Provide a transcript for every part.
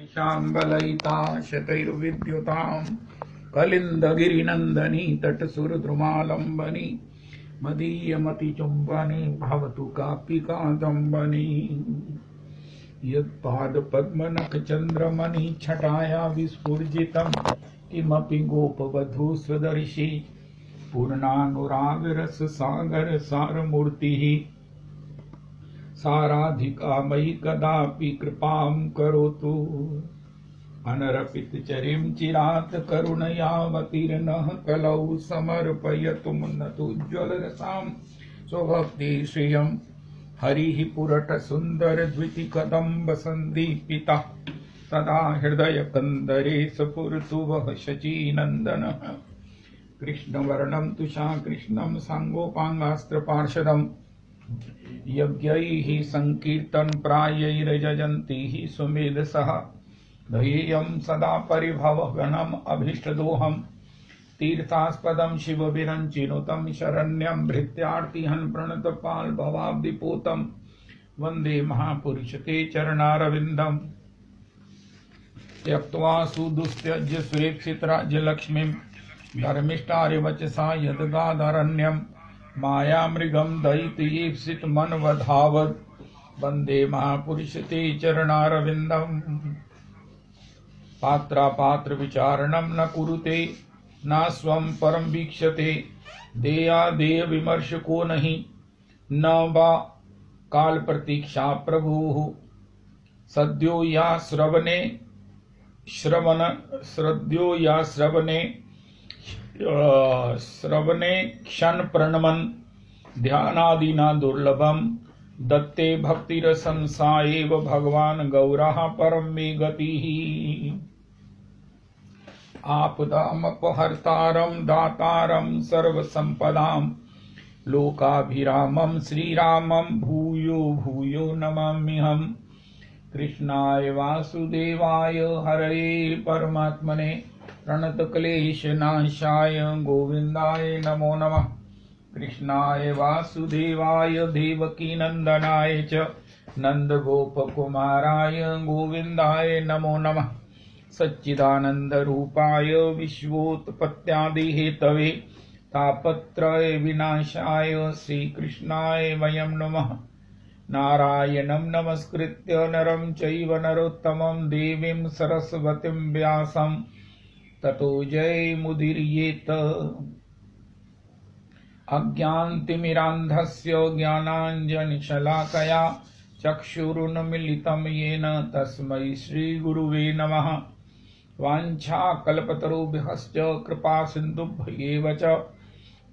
शाम्बलयिता शतैर्विद्युतां कलिन्दगिरिनन्दनी तटसुरद्रुमालम्बनी मदीयमतिचुम्बनी भवतु कापि कादम्बनी। यत्पादपद्मनखचन्द्रमणि छटाया विस्फुर्जितं किमपि गोपवधू स्वदर्शी पूर्णानुरागरससागर सारमूर्तिः साराधिका मयि कदापि कृपां करोतु। अनरपितचरिं चिरात् करुणयावतीर्णः कलौ समर्पयतु मुन्नतोज्ज्वलरसां स्वभक्तिश्रियं। हरिः पुरटसुन्दरद्वितिकदम्ब सन्दीपितः सदा हृदयकन्दरे स्फुरतु वः शचीनन्दनः। कृष्णवर्णं तुषाकृष्णं साङ्गोपाङ्गास्त्रपार्षदम् यज्ञैः सङ्कीर्तनप्रायैर्यजन्तीः सुमेधसः। ध्येयं सदा परिभवगणम् अभीष्टदोहं तीर्थास्पदं शिवविरञ्चिनुतं शरण्यं भृत्यार्तिहं प्रणतपाल्भवाब्धिपूतं वन्दे महापुरुष ते चरणारविन्दम्। त्यक्त्वा सुदुस्त्यज्य सुरेक्षितराज्यलक्ष्मीं धर्मिष्ठारिवचसा यद्गादरण्यं मायामृगं दयितयेप्सितमनवधावत् वन्दे महापुरुष ते चरणारविन्दम्। पात्रापात्रविचारणं न कुरुते न स्वं परं वीक्षते देयादेयविमर्शको नहि न वा कालप्रतीक्षा प्रभुः। सद्यो या श्रवणे क्षण प्रणमन् ध्यानादिना दुर्लभं दत्ते भक्तिरसं सा एव भगवान् गौरः परं मे गतिः। आपदामपहर्तारं दातारं सर्वसम्पदां लोकाभिरामं श्रीरामं भूयो भूयो नमाम्यहम्। कृष्णाय वासुदेवाय हरये परमात्मने प्रणतक्लेशनाशाय गोविन्दाय नमो नमः। कृष्णाय वासुदेवाय देवकीनन्दनाय च नन्दगोपकुमाराय गोविन्दाय नमो नमः। सच्चिदानन्दरूपाय विश्वोत्पत्त्यादिहेतवे तापत्रय विनाशाय श्रीकृष्णाय वयं नमः। नारायणं नमस्कृत्य नरं चैव नरोत्तमं देवीं सरस्वतीं व्यासं ततो जयमुदीरयेत्। अज्ञानतिमिरान्धस्य ज्ञानाञ्जनशलाकया चक्षुरुन्मीलितं येन तस्मै श्रीगुरुवे नमः। वाञ्छाकल्पतरुभ्यश्च कृपासिन्धुभ्येव च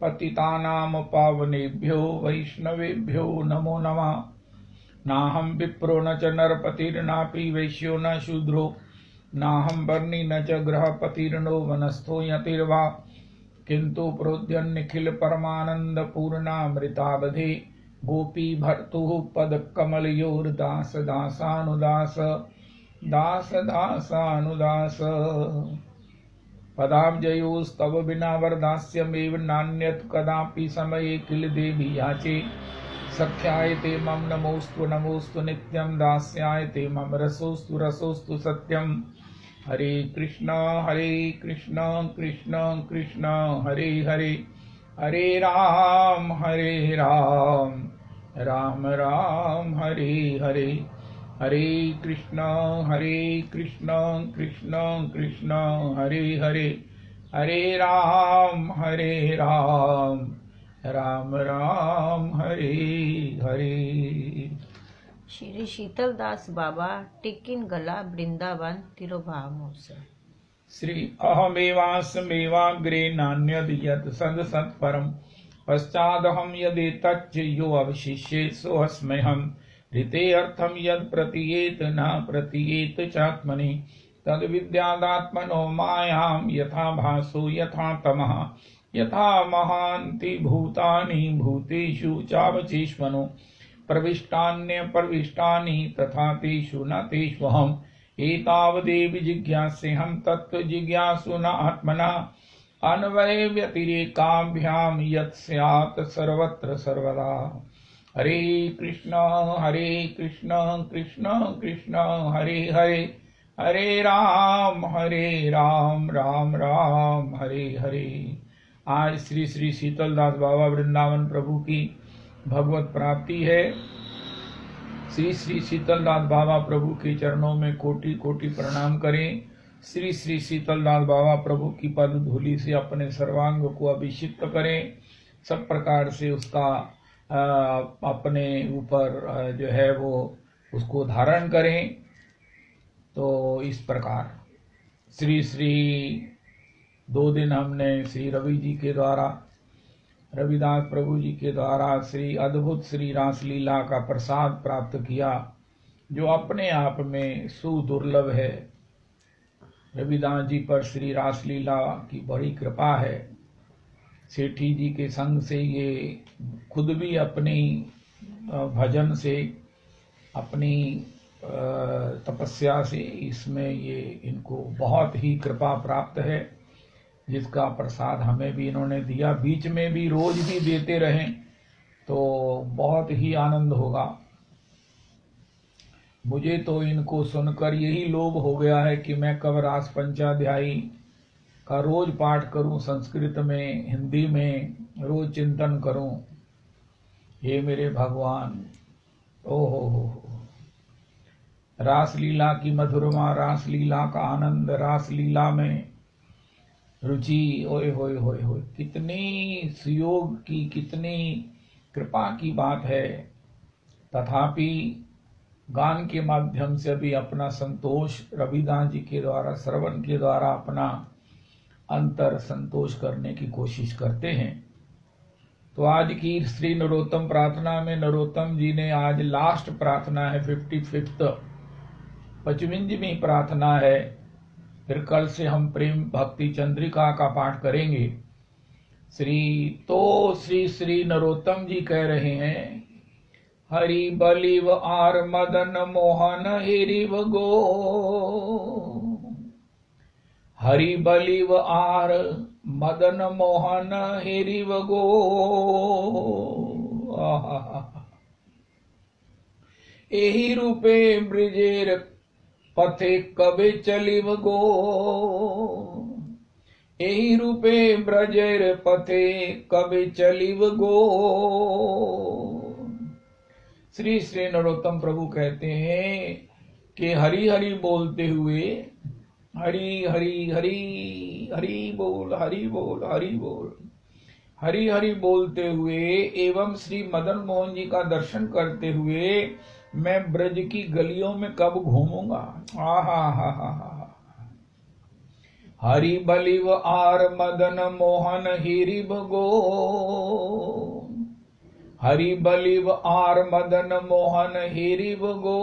पतितानां पावनेभ्यो वैष्णवेभ्यो नमो नमः। नाहं विप्रो न च नरपतिर्नापि वैश्यो न शूद्रो नाहं वर्णी न च गृहपतिर्नो वनस्थो यतिर्वा किन्तु प्रोद्यन्निखिल परमानंद पूर्णामृतावधि गोपी भर्तुः पदकमलयोर्दास दासानुदास दास दासानुदास। पदाब्जयोस्तव विना वरदास्यमेव नान्यत् कदापि समये किल देवी याचे। सख्याय ते मम नमोस्तु नमोस्तु नित्यं दास्याय ते मम रसोस्तु रसोस्तु सत्यं। हरे कृष्ण कृष्ण कृष्ण हरे हरे हरे राम राम राम हरे हरे। हरे कृष्ण कृष्ण कृष्ण हरे हरे हरे राम राम राम हरे हरे। श्री शीतलदास बाबा टिकिन गला वृंदावन तिरुभाव महोत्सव। श्री अहमेवास्मेवाग्रे नान्यद् यत् सद् सत्परम् पश्चादहं यदेतच्च यो अवशिष्ये सोऽस्म्यहम्। ऋते अर्थं यत् प्रतीयेत न प्रतीयेत चात्मनि तद्विद्यादात्मनो मायां यथा भासो यथा तमः यथा महान्ति भूतानि भूतेषु चावचेष्वनो प्रविष्टान्यप्रविष्टानि तथा तेषु न तेष्वहम्। एतावदेव जिज्ञास्यहं तत्त्वजिज्ञासुना आत्मना अन्वये व्यतिरेकाभ्यां यत् स्यात् सर्वत्र सर्वदा। हरे कृष्ण कृष्ण कृष्ण हरे हरे हरे राम राम राम हरे हरे। आज श्री श्री शीतलदास बाबा वृंदावन प्रभु की भगवत प्राप्ति है। श्री श्री शीतलदास बाबा प्रभु के चरणों में कोटि कोटि प्रणाम करें। श्री श्री शीतलदास बाबा प्रभु की पद धूलि से अपने सर्वांग को अभिषिक्त करें। सब प्रकार से उसका अपने ऊपर जो है वो उसको धारण करें। तो इस प्रकार श्री श्री 2 दिन हमने श्री रवि जी के द्वारा, रविदास प्रभु जी के द्वारा श्री अद्भुत श्री रासलीला का प्रसाद प्राप्त किया, जो अपने आप में सुदुर्लभ है। रविदास जी पर श्री रासलीला की बड़ी कृपा है। सेठी जी के संग से ये खुद भी अपनी भजन से, अपनी तपस्या से इसमें ये इनको बहुत ही कृपा प्राप्त है, जिसका प्रसाद हमें भी इन्होंने दिया। बीच में भी रोज भी देते रहें तो बहुत ही आनंद होगा। मुझे तो इनको सुनकर यही लोभ हो गया है कि मैं कब रास पंचाध्यायी का रोज पाठ करूं, संस्कृत में, हिंदी में रोज चिंतन करूं। हे मेरे भगवान, ओहो रासलीला की मधुरमा, रासलीला का आनंद, रासलीला में रुचि, ओए होए होए होए, कितनी सुयोग की, कितनी कृपा की बात है। तथापि गान के माध्यम से भी अपना संतोष रविदास जी के द्वारा, श्रवण के द्वारा अपना अंतर संतोष करने की कोशिश करते हैं। तो आज की श्री नरोत्तम प्रार्थना में नरोत्तम जी ने आज लास्ट प्रार्थना है, 55th 55वीं प्रार्थना है। फिर कल से हम प्रेम भक्ति चंद्रिका का पाठ करेंगे। श्री श्री नरोत्तम जी कह रहे हैं, हरि बलिव आर मदन मोहन हिरिव गो, हरि बलिव आर मदन मोहन हिरिव गो। एहि रूपे ब्रिजेर पथे कबे चलिव गो, एहि रूपे ब्रजेर पथे कबे चलिव गो। श्री श्री नरोत्तम प्रभु कहते हैं कि हरि हरि बोलते हुए, हरि हरि हरि हरि बोल, हरि बोल, हरि बोल, हरि हरि बोलते हुए एवं श्री मदन मोहन जी का दर्शन करते हुए मैं ब्रज की गलियों में कब घूमूंगा। हरि बलिव आर मदन मोहन हिरिव गो, हरि बलिव आर मदन मोहन हिरिव गो।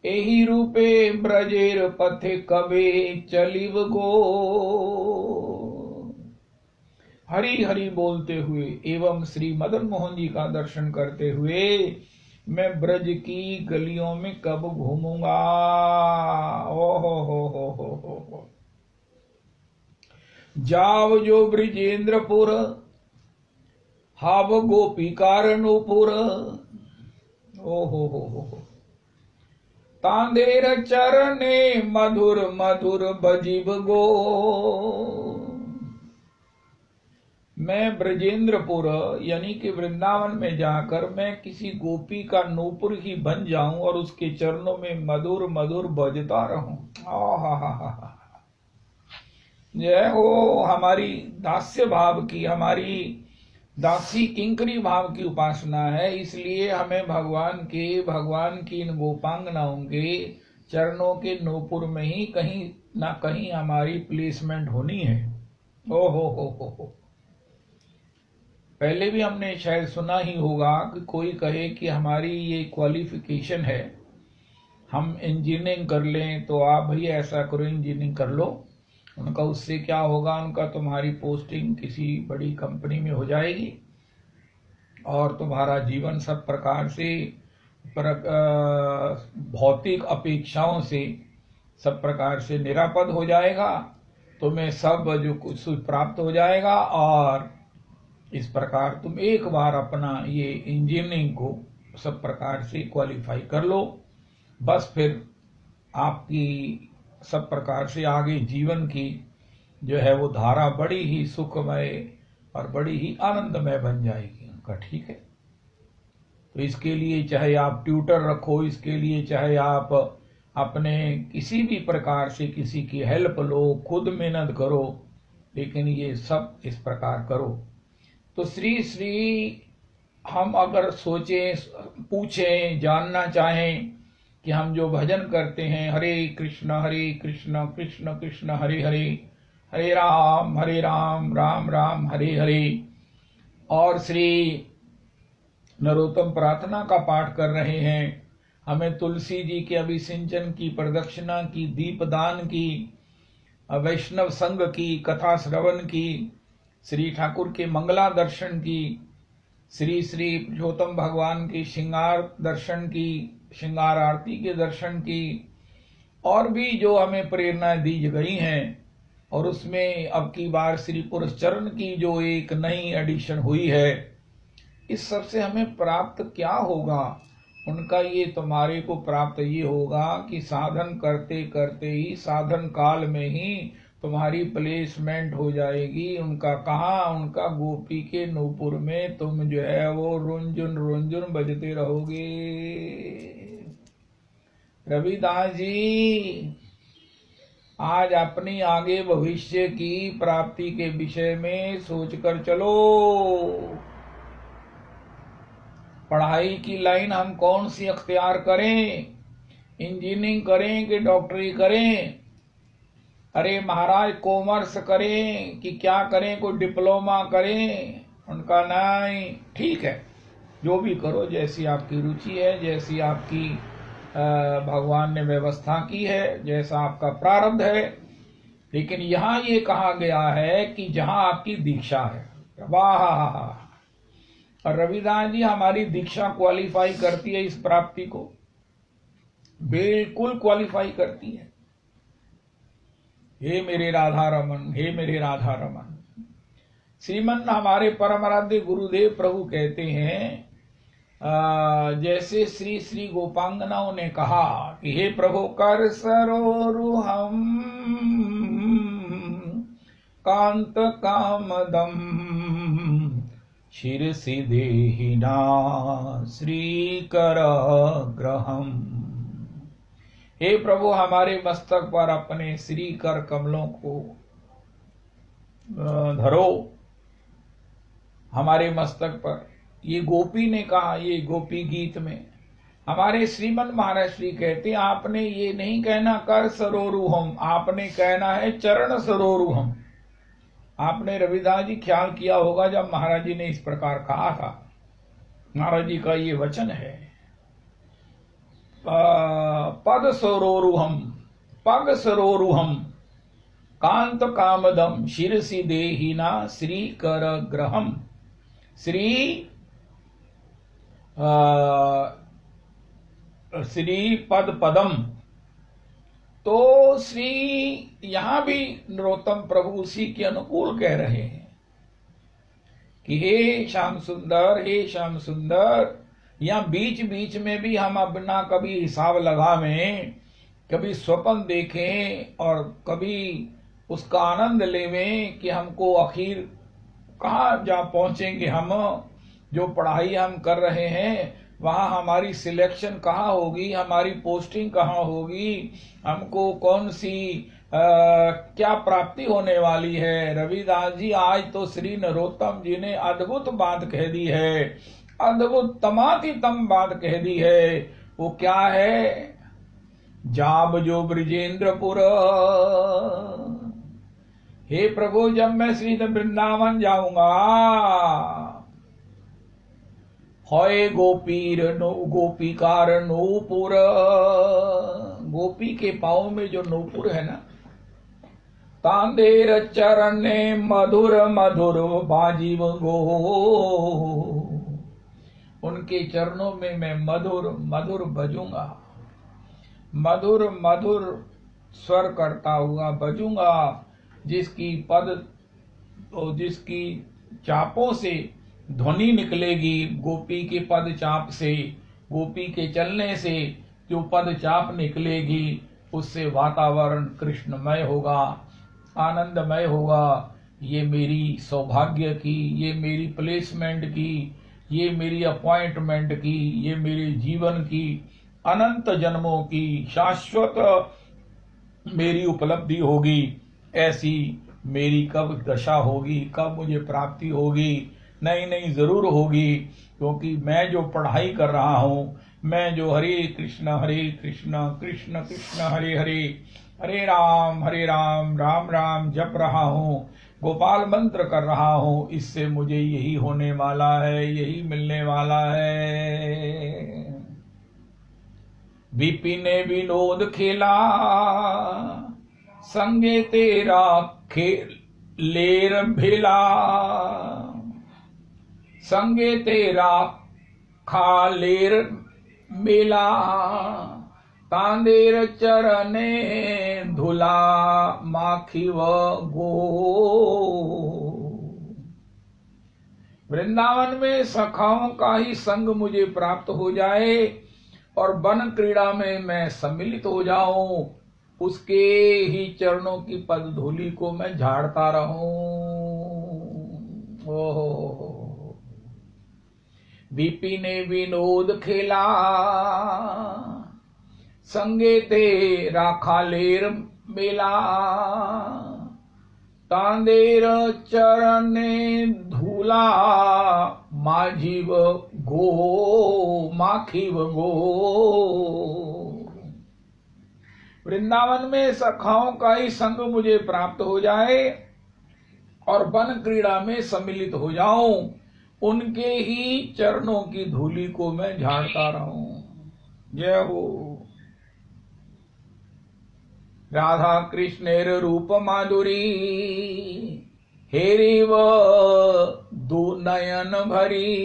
एहि रूपे ब्रजेर पथे कबे चलिव गो। हरि हरि बोलते हुए एवं श्री मदन मोहन जी का दर्शन करते हुए मैं ब्रज की गलियों में कब घूमूंगा। हो जाव जो ब्रिजेंद्रपुर, हाव गोपी कारणपुर। हो तांदेर चरणे मधुर मधुर बजीब गो। मैं ब्रजेंद्रपुर यानी कि वृंदावन में जाकर मैं किसी गोपी का नूपुर ही बन जाऊं और उसके चरणों में मधुर मधुर बजता रहूं। जय हो हमारी दास्य भाव की, हमारी दासी किंकरी भाव की उपासना है। इसलिए हमें भगवान की इन गोपांगनाओं के चरणों के नूपुर में ही कहीं ना कहीं हमारी प्लेसमेंट होनी है। हो पहले भी हमने शायद सुना ही होगा कि कोई कहे कि हमारी ये क्वालिफिकेशन है, हम इंजीनियरिंग कर लें, तो आप भैया ऐसा करो इंजीनियरिंग कर लो। उनका उससे क्या होगा, उनका तुम्हारी पोस्टिंग किसी बड़ी कंपनी में हो जाएगी और तुम्हारा जीवन सब प्रकार से भौतिक अपेक्षाओं से सब प्रकार से निरापद हो जाएगा, तुम्हें सब जो कुछ प्राप्त हो जाएगा और इस प्रकार तुम एक बार अपना ये इंजीनियरिंग को सब प्रकार से क्वालिफाई कर लो, बस फिर आपकी सब प्रकार से आगे जीवन की जो है वो धारा बड़ी ही सुखमय और बड़ी ही आनंदमय बन जाएगी उनका। ठीक है, तो इसके लिए चाहे आप ट्यूटर रखो, इसके लिए चाहे आप अपने किसी भी प्रकार से किसी की हेल्प लो, खुद मेहनत करो, लेकिन ये सब इस प्रकार करो। तो श्री श्री हम अगर सोचें, पूछें, जानना चाहें कि हम जो भजन करते हैं हरे कृष्ण कृष्ण कृष्ण हरे हरे, हरे राम राम राम हरे हरे, और श्री नरोत्तम प्रार्थना का पाठ कर रहे हैं, हमें तुलसी जी के अभिसिंचन की, प्रदक्षिणा की, दीपदान की, वैष्णव संघ की, कथा श्रवण की, श्री ठाकुर के मंगला दर्शन की, श्री श्री पुरुषोत्तम भगवान के श्रृंगार दर्शन की, श्रृंगार आरती के दर्शन की, और भी जो हमें प्रेरणाएं दी गई हैं, और उसमें अब की बार श्री पुरुष चरण की जो एक नई एडिशन हुई है, इस सब से हमें प्राप्त क्या होगा? उनका ये तुम्हारे को प्राप्त ये होगा कि साधन करते करते ही, साधन काल में ही तुम्हारी प्लेसमेंट हो जाएगी। उनका कहाँ, उनका गोपी के नूपुर में तुम जो है वो रुंझुन रुंझुन बजते रहोगे। रविदास जी आज अपनी आगे भविष्य की प्राप्ति के विषय में सोचकर चलो। पढ़ाई की लाइन हम कौन सी अख्तियार करें? इंजीनियरिंग करें कि डॉक्टरी करें? अरे महाराज कॉमर्स करें कि क्या करें, कोई डिप्लोमा करें? उनका नहीं, ठीक है जो भी करो, जैसी आपकी रुचि है, जैसी आपकी भगवान ने व्यवस्था की है, जैसा आपका प्रारब्ध है। लेकिन यहाँ ये कहा गया है कि जहां आपकी दीक्षा है, वाह। और रविदास जी हमारी दीक्षा क्वालिफाई करती है इस प्राप्ति को, बिल्कुल क्वालिफाई करती है। हे मेरे राधा रमन, हे मेरे राधा रमन। श्रीमन हमारे परम आराध्य गुरुदेव प्रभु कहते हैं, जैसे श्री श्री गोपांगनाओं ने कहा कि हे प्रभु कर सरोरुहम कांत कामदम शिरसि देहिना श्रीकर ग्रहम। हे प्रभु हमारे मस्तक पर अपने श्री कर कमलों को धरो, हमारे मस्तक पर। ये गोपी ने कहा, ये गोपी गीत में हमारे श्रीमन महाराज श्री कहते हैं, आपने ये नहीं कहना कर सरोरुहम, आपने कहना है चरण सरोरुहम। आपने रविदास जी ख्याल किया होगा जब महाराज जी ने इस प्रकार कहा था, महाराज जी का ये वचन है, पद सरोरुहम, पग सरोरुहम कांत कामदम शिरसि देहिना श्री कर ग्रहम। श्री पद पदम। तो श्री यहां भी नरोत्तम प्रभु उसी के अनुकूल कह रहे हैं कि हे श्याम सुंदर, हे श्याम सुंदर। या बीच बीच में भी हम अपना कभी हिसाब लगावें, कभी स्वप्न देखें और कभी उसका आनंद लेवें कि हमको आखिर कहाँ जा पहुंचेंगे। हम जो पढ़ाई हम कर रहे हैं वहां हमारी सिलेक्शन कहाँ होगी, हमारी पोस्टिंग कहाँ होगी, हमको कौन सी क्या प्राप्ति होने वाली है। रविदास जी आज तो श्री नरोत्तम जी ने अद्भुत बात कह दी है, अद्भुत तमातीतम बात कह दी है। वो क्या है? जाब जो ब्रजेंद्रपुर। हे प्रभु जब मैं श्री वृंदावन जाऊंगा, होए गोपीर नो गोपीकार नूपुर। गोपी के पाँव में जो नूपुर है ना, तांदेर चरणे मधुर मधुर बाजीव गो। उनके चरणों में मैं मधुर मधुर बजूंगा, मधुर मधुर स्वर करता हुआ बजूंगा। जिसकी पद तो जिसकी चापों से ध्वनि निकलेगी, गोपी के पद चाप से, गोपी के चलने से जो पद चाप निकलेगी, उससे वातावरण कृष्णमय होगा, आनंदमय होगा। ये मेरी सौभाग्य की, ये मेरी प्लेसमेंट की, ये मेरी अपॉइंटमेंट की, ये मेरे जीवन की अनंत जन्मों की शाश्वत मेरी उपलब्धि होगी। ऐसी मेरी कब दशा होगी, कब मुझे प्राप्ति होगी? नहीं नहीं, जरूर होगी, क्योंकि मैं जो पढ़ाई कर रहा हूं, मैं जो हरे कृष्ण कृष्ण कृष्ण हरे हरे, हरे राम राम राम जप रहा हूं, गोपाल मंत्र कर रहा हूं, इससे मुझे यही होने वाला है, यही मिलने वाला है। विपिन विनोद खेला, संगे तेरा खेलेर भेला, संगे तेरा खालेर मेला, तांदेर चरने धुला माखी व गो। वृंदावन में सखाओं का ही संग मुझे प्राप्त हो जाए और वन क्रीड़ा में मैं सम्मिलित हो जाऊं, उसके ही चरणों की पद धूलि को मैं झाड़ता रहूं। ओहो, विपिने विनोद खेला, संगे तेरा खालेर मेला, तांदेर चरने धूला माझीव गो, माखीव गो। वृंदावन में सखाओं का ही संग मुझे प्राप्त हो जाए और वन क्रीड़ा में सम्मिलित हो जाऊं, उनके ही चरणों की धूलि को मैं झाड़ता रहूं। जय हो। राधा कृष्णेर रूप माधुरी, हेरिव दो नयन भरी,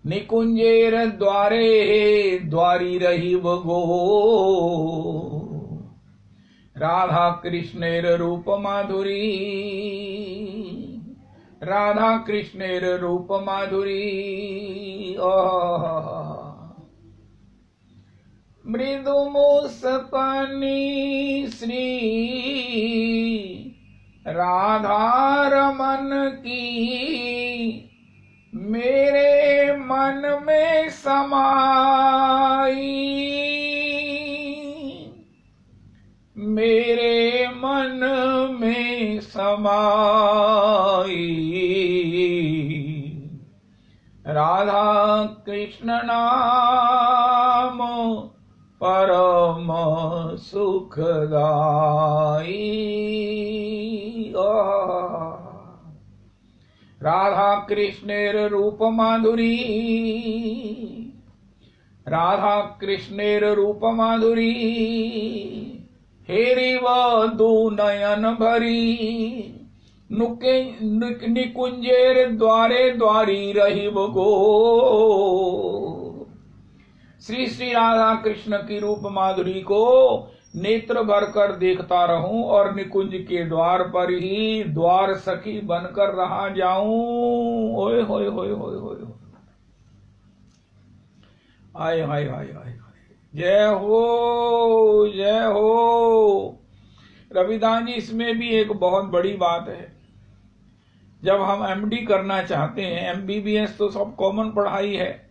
निकुंजेर द्वारे द्वारी रही गो। राधा कृष्णेर रूप माधुरी, राधा कृष्णेर रूप माधुरी। मृदु मुस्कानी श्री राधा रमन की, मेरे मन में समाई, मेरे मन में समाई। राधा कृष्ण नाम परम सुखदाई। राधा कृष्णेर रूप माधुरी, राधा कृष्णेर रूप माधुरी, हेरिव दो नयन भरी, निकुंजेर द्वारे द्वारी रहिव गो। श्री श्री राधा कृष्ण की रूप माधुरी को नेत्र भर कर देखता रहूं और निकुंज के द्वार पर ही द्वार सखी बनकर रहा जाऊं। ओए होए होए होए होए, आय हाय हाय हाय, जय हो जय हो। रविदास जी, इसमें भी एक बहुत बड़ी बात है। जब हम एमडी करना चाहते हैं, एमबीबीएस तो सब कॉमन पढ़ाई है,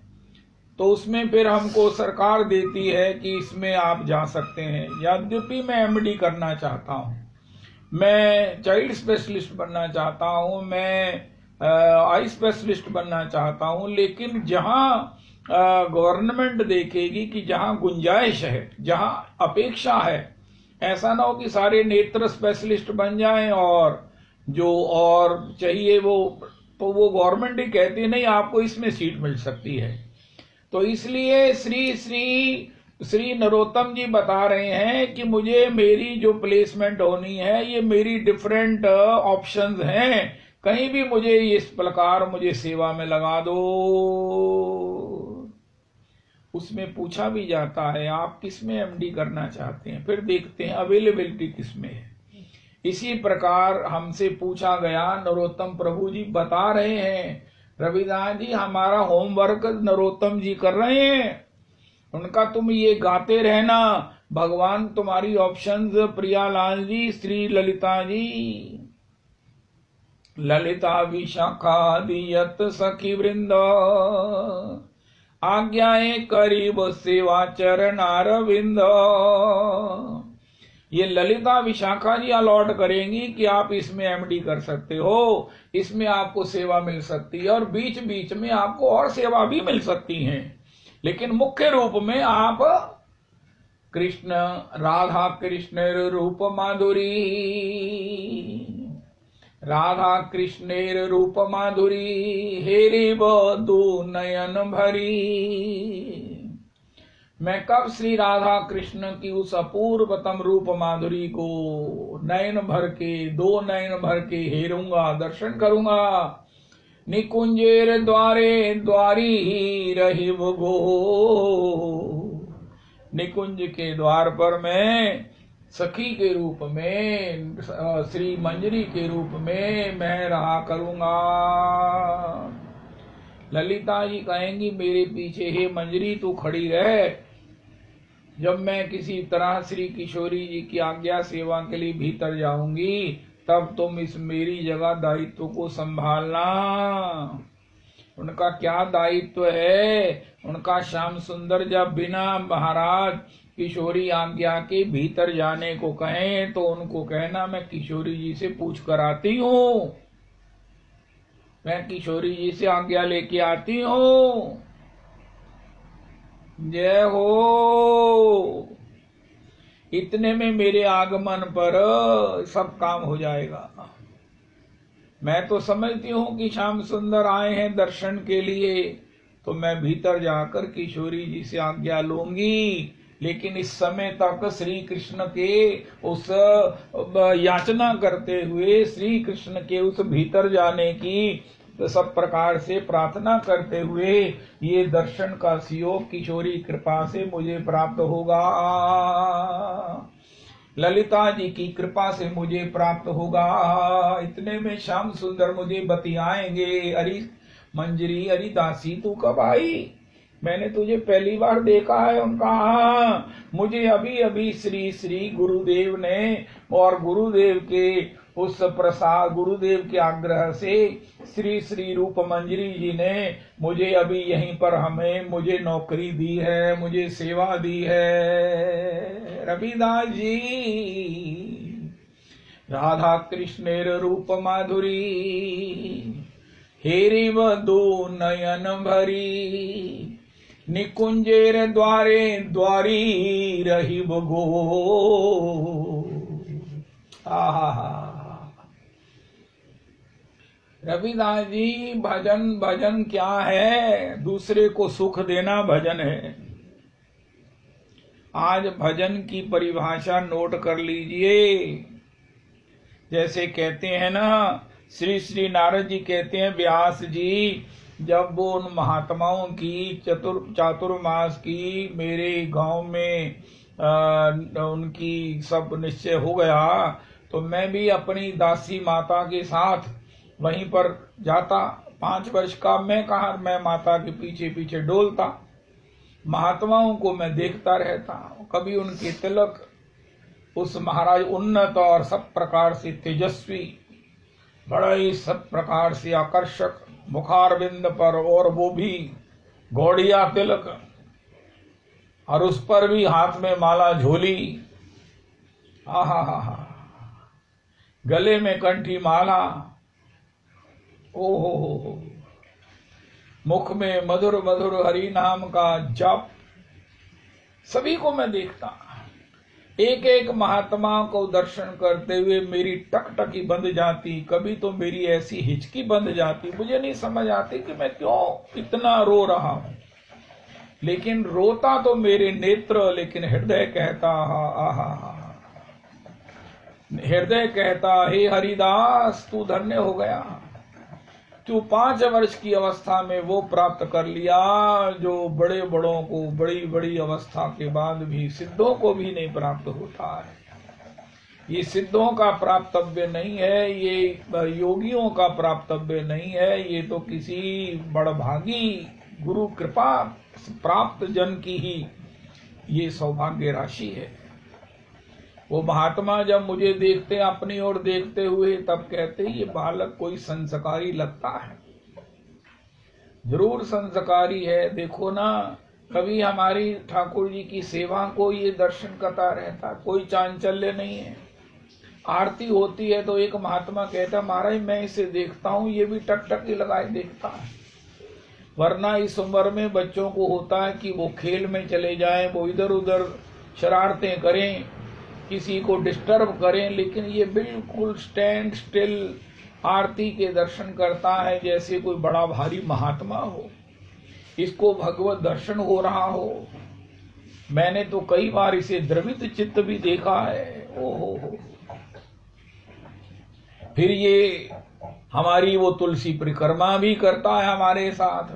तो उसमें फिर हमको सरकार देती है कि इसमें आप जा सकते हैं। यद्यपि मैं एमडी करना चाहता हूं, मैं चाइल्ड स्पेशलिस्ट बनना चाहता हूं, मैं आई स्पेशलिस्ट बनना चाहता हूं, लेकिन जहां गवर्नमेंट देखेगी कि जहां गुंजाइश है, जहां अपेक्षा है, ऐसा ना हो कि सारे नेत्र स्पेशलिस्ट बन जाएं और जो और चाहिए वो, तो वो गवर्नमेंट ही कहती नहीं आपको इसमें सीट मिल सकती है। तो इसलिए श्री नरोत्तम जी बता रहे हैं कि मुझे मेरी जो प्लेसमेंट होनी है, ये मेरी डिफरेंट ऑप्शंस हैं, कहीं भी मुझे इस प्रकार मुझे सेवा में लगा दो। उसमें पूछा भी जाता है आप किस में एमडी करना चाहते हैं, फिर देखते हैं अवेलेबिलिटी किस में है। इसी प्रकार हमसे पूछा गया, नरोत्तम प्रभु जी बता रहे हैं, रविदास जी हमारा होमवर्क नरोत्तम जी कर रहे हैं उनका तुम ये गाते रहना, भगवान तुम्हारी ऑप्शंस प्रियालाल जी, श्री ललिता जी। ललिता विशाखा दियत सखी वृंद, आज्ञाएं करीब सेवा चरणारविंद। ये ललिता विशाखा जी अलॉट करेंगी कि आप इसमें एमडी कर सकते हो, इसमें आपको सेवा मिल सकती है, और बीच बीच में आपको और सेवा भी मिल सकती है, लेकिन मुख्य रूप में आप कृष्ण राधा कृष्णेर रूप माधुरी, राधा कृष्णेर रूप माधुरी, हेरी बधू नयन भरी। मैं कब श्री राधा कृष्ण की उस अपूर्वतम रूप माधुरी को नयन भर के, दो नयन भर के हेरूंगा, दर्शन करूंगा। निकुंजेर द्वारे द्वारी रही गो, निकुंज के द्वार पर मैं सखी के रूप में, श्री मंजरी के रूप में मैं रहा करूंगा। ललिता जी कहेंगी मेरे पीछे हे मंजरी तू खड़ी रह, जब मैं किसी तरह श्री किशोरी जी की आज्ञा सेवा के लिए भीतर जाऊंगी तब तुम इस मेरी जगह दायित्व को संभालना। उनका क्या दायित्व है? उनका श्याम सुंदर जब बिना महाराज किशोरी आज्ञा के भीतर जाने को कहें तो उनको कहना मैं किशोरी जी से पूछ कर आती हूँ, मैं किशोरी जी से आज्ञा लेके आती हूँ। जय हो। इतने में मेरे आगमन पर सब काम हो जाएगा। मैं तो समझती हूँ कि श्याम सुंदर आए हैं दर्शन के लिए, तो मैं भीतर जाकर किशोरी जी से आज्ञा लूंगी, लेकिन इस समय तक श्री कृष्ण के उस याचना करते हुए, श्री कृष्ण के उस भीतर जाने की सब प्रकार से प्रार्थना करते हुए ये दर्शन का सुयोग किशोरी कृपा से मुझे प्राप्त होगा, ललिता जी की कृपा से मुझे प्राप्त होगा। इतने में श्याम सुंदर मुझे बतियाएंगे, अरे मंजरी, अरे दासी तू कब आई? मैंने तुझे पहली बार देखा है। उनका हाँ, मुझे अभी अभी श्री श्री गुरुदेव ने और गुरुदेव के उस प्रसाद, गुरुदेव के आग्रह से श्री श्री रूप मंजरी जी ने मुझे अभी यहीं पर मुझे नौकरी दी है, मुझे सेवा दी है। रविदास जी, राधा कृष्णेर रूप माधुरी, हेरी वधू नयन भरी, निकुंजेर द्वारे द्वारी रही गो। आहा, रविदास जी, भजन क्या है? दूसरे को सुख देना भजन है। आज भजन की परिभाषा नोट कर लीजिए। जैसे कहते हैं ना, श्री श्री नारद जी कहते हैं व्यास जी, जब वो उन महात्माओं की चातुर्मास की मेरे गांव में उनकी सब निश्चय हो गया, तो मैं भी अपनी दासी माता के साथ वहीं पर जाता। 5 वर्ष का मैं कहा, मैं माता के पीछे पीछे डोलता, महात्माओं को मैं देखता रहता। कभी उनके तिलक, उस महाराज उन्नत और सब प्रकार से तेजस्वी, बड़ा ही सब प्रकार से आकर्षक मुखारविंद पर, और वो भी गौड़िया तिलक, और उस पर भी हाथ में माला झोली, आहा, गले में कंठी माला, ओहो, मुख में मधुर मधुर हरि नाम का जप। सभी को मैं देखता, एक एक महात्मा को दर्शन करते हुए मेरी टकटकी बंध जाती। कभी तो मेरी ऐसी हिचकी बंध जाती, मुझे नहीं समझ आती कि मैं क्यों इतना रो रहा हूं। लेकिन रोता तो मेरे नेत्र, लेकिन हृदय कहता आहा, हृदय कहता हे हरिदास तू धन्य हो गया, तू 5 वर्ष की अवस्था में वो प्राप्त कर लिया जो बड़े बड़ों को बड़ी बड़ी अवस्था के बाद भी, सिद्धों को भी नहीं प्राप्त होता है। ये सिद्धों का प्राप्तव्य नहीं है, ये योगियों का प्राप्तव्य नहीं है, ये तो किसी बड़भागी गुरु कृपा प्राप्त जन की ही ये सौभाग्य राशि है। वो महात्मा जब मुझे देखते, अपनी ओर देखते हुए, तब कहते ये बालक कोई संस्कारी लगता है। जरूर संस्कारी है। देखो ना, कभी हमारी ठाकुर जी की सेवा को ये दर्शन करता रहता, कोई चांचल्य नहीं है। आरती होती है तो एक महात्मा कहता, महाराज मैं इसे देखता हूँ, ये भी टकटकी लगाए देखता है। वरना इस उम्र में बच्चों को होता है कि वो खेल में चले जाएं, वो इधर उधर शरारतें करें, किसी को डिस्टर्ब करें, लेकिन ये बिल्कुल स्टैंड स्टिल आरती के दर्शन करता है जैसे कोई बड़ा भारी महात्मा हो, इसको भगवत दर्शन हो रहा हो। मैंने तो कई बार इसे द्रवित चित्त भी देखा है। ओहो। फिर ये हमारी वो तुलसी परिक्रमा भी करता है हमारे साथ,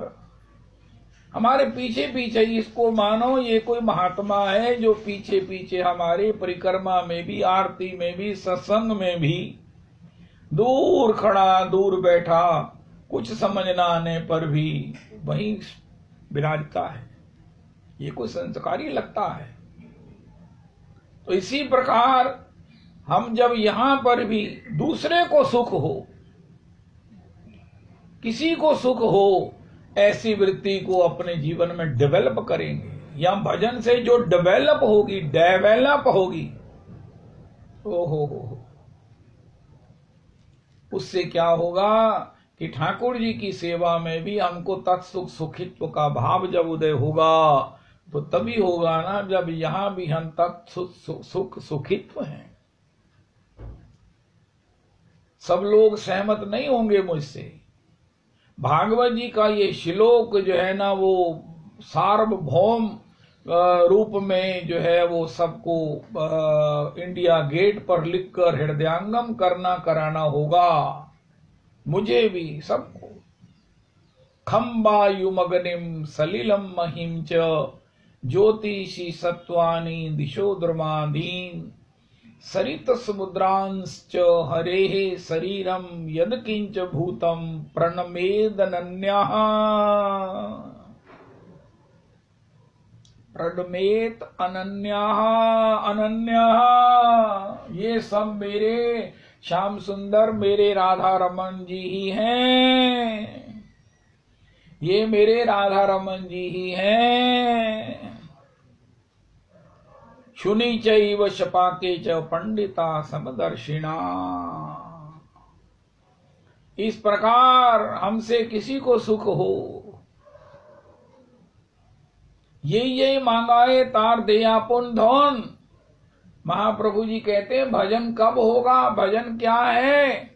हमारे पीछे पीछे। इसको मानो ये कोई महात्मा है जो पीछे पीछे हमारे परिक्रमा में भी, आरती में भी, सत्संग में भी दूर खड़ा, दूर बैठा, कुछ समझ न आने पर भी वहीं विराजता है। ये कोई संस्कारी लगता है। तो इसी प्रकार हम जब यहां पर भी दूसरे को सुख हो, किसी को सुख हो, ऐसी वृत्ति को अपने जीवन में डेवलप करेंगे, या भजन से जो डेवलप होगी, ओहो, उससे क्या होगा कि ठाकुर जी की सेवा में भी हमको तत्सुख सुखित्व का भाव जब उदय होगा, तो तभी होगा ना जब यहां भी हम तत्सुख सुखित्व हैं। सब लोग सहमत नहीं होंगे मुझसे। भागवत जी का ये श्लोक जो है ना, वो सार्वभौम रूप में जो है वो सबको इंडिया गेट पर लिखकर हृदयांगम कराना होगा, मुझे भी, सबको। खम्बायुमग्निम सलिलम महिम च ज्योतिषी सत्वानि दिशो द्रमादीन सरित समुद्रांश्च हरेः शरीरम यदकिंच भूतम प्रणमेदनन्यः। प्रणमेत अनन्यः ये सब मेरे श्याम सुंदर, मेरे राधा रमन जी ही हैं। ये मेरे राधा रमन जी ही हैं। शुनि चैव शपाके च पंडिता समदर्शिना। इस प्रकार हमसे किसी को सुख हो, ये मांगाए तार दया पुन धन। महाप्रभु जी कहते हैं भजन कब होगा? भजन क्या है?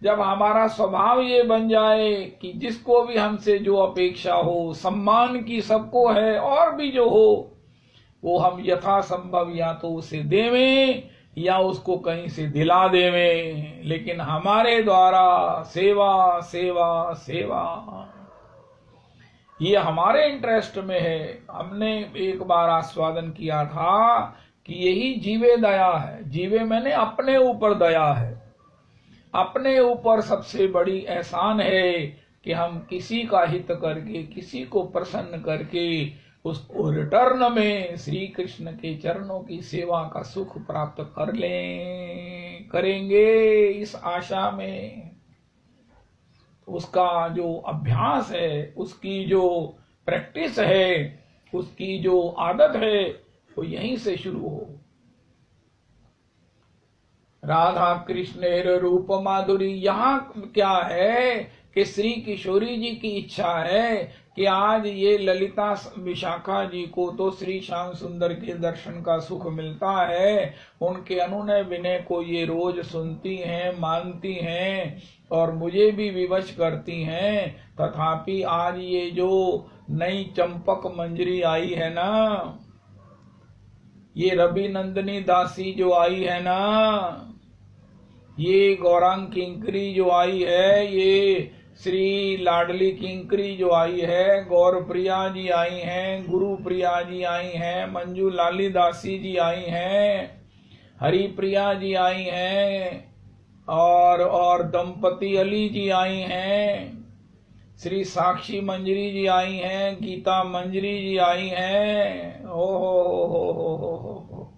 जब हमारा स्वभाव ये बन जाए कि जिसको भी हमसे जो अपेक्षा हो, सम्मान की सबको है, और भी जो हो वो हम यथा संभव या तो उसे देवें या उसको कहीं से दिला देवें, लेकिन हमारे द्वारा सेवा सेवा सेवा, ये हमारे इंटरेस्ट में है। हमने एक बार आस्वादन किया था कि यही जीवे दया है। जीवे मैंने अपने ऊपर दया है। अपने ऊपर सबसे बड़ी एहसान है कि हम किसी का हित करके, किसी को प्रसन्न करके, उसको रिटर्न में श्री कृष्ण के चरणों की सेवा का सुख प्राप्त करेंगे। इस आशा में उसका जो अभ्यास है, उसकी जो प्रैक्टिस है, उसकी जो आदत है, वो यहीं से शुरू हो। राधा कृष्णेर रूप माधुरी। यहाँ क्या है कि श्री किशोरी जी की इच्छा है कि आज ये ललिता विशाखा जी को तो श्री श्याम सुंदर के दर्शन का सुख मिलता है, उनके अनुनय विनय को ये रोज सुनती हैं, मानती हैं और मुझे भी विवश करती हैं। तथापि आज ये जो नई चंपक मंजरी आई है ना, ये रवि नंदिनी दासी जो आई है ना, ये गौरांग किंकरी जो आई है, ये श्री लाडली किंकरी जो आई है, गौर प्रिया जी आई हैं, गुरु प्रिया जी आई हैं, मंजू लाली दासी जी आई हैं, हरि प्रिया जी आई हैं, और दंपति अली जी आई हैं, श्री साक्षी मंजरी जी आई हैं, गीता मंजरी जी आई हैं। ओ हो।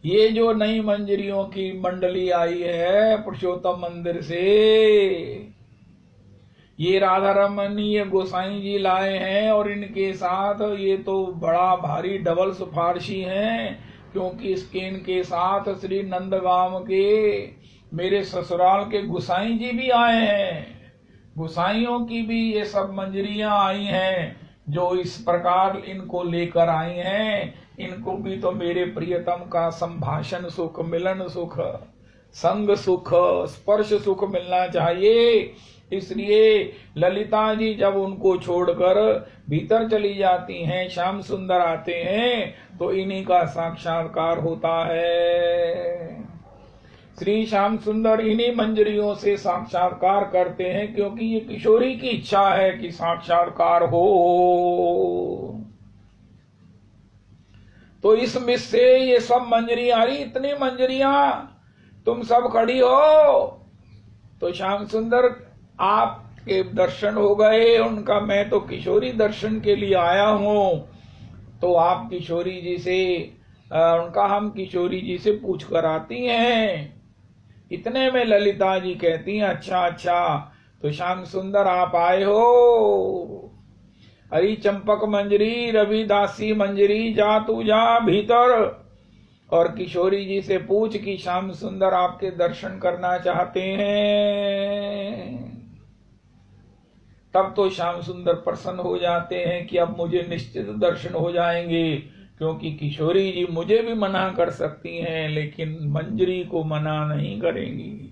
ये जो नई मंजरियों की मंडली आई है पुरुषोत्तम मंदिर से, ये राधा रमणीय गोसाई जी लाए हैं और इनके साथ ये तो बड़ा भारी डबल सिफारशी हैं, क्योंकि इनके साथ श्री नंदगांव के मेरे ससुराल के गोसाई जी भी आए हैं। गोसाइयों की भी ये सब मंजरियां आई हैं जो इस प्रकार इनको लेकर आई हैं। इनको भी तो मेरे प्रियतम का संभाषण सुख, मिलन सुख, संग सुख, स्पर्श सुख मिलना चाहिए। इसलिए ललिता जी जब उनको छोड़कर भीतर चली जाती हैं, श्याम सुंदर आते हैं, तो इन्हीं का साक्षात्कार होता है। श्री श्याम सुंदर इन्हीं मंजरियों से साक्षात्कार करते हैं, क्योंकि ये किशोरी की इच्छा है कि साक्षात्कार हो। तो इस मिस से ये सब मंजरियां, इतनी मंजरियां तुम सब खड़ी हो, तो श्याम सुंदर आपके दर्शन हो गए उनका। मैं तो किशोरी दर्शन के लिए आया हूं, तो आप किशोरी जी से उनका हम किशोरी जी से पूछ कर आती हैं। इतने में ललिता जी कहती हैं, अच्छा तो श्याम सुंदर आप आए हो। हरी चंपक मंजरी, रविदासी मंजरी, जा तू जा भीतर और किशोरी जी से पूछ कि श्याम सुंदर आपके दर्शन करना चाहते हैं। तब तो श्याम सुंदर प्रसन्न हो जाते हैं कि अब मुझे निश्चित दर्शन हो जाएंगे, क्योंकि किशोरी जी मुझे भी मना कर सकती हैं लेकिन मंजरी को मना नहीं करेंगी।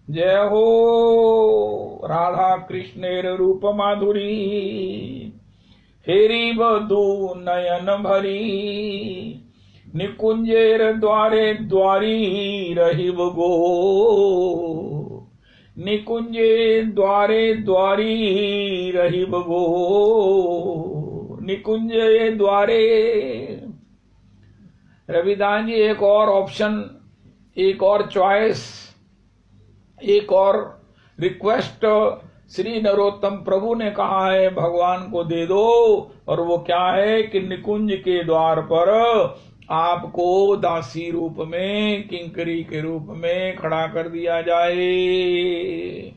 जय हो राधा कृष्णेर रूप माधुरी, हेरी बधू नयन भरी, निकुंजेर द्वारे द्वारी रहिब गो, निकुंजे द्वारे द्वारी रहिब गो, निकुंज द्वारे। रविदास जी एक और ऑप्शन, एक और चॉइस, एक और रिक्वेस्ट श्री नरोत्तम प्रभु ने कहा है भगवान को दे दो, और वो क्या है कि निकुंज के द्वार पर आपको दासी रूप में, किंकरी के रूप में खड़ा कर दिया जाए।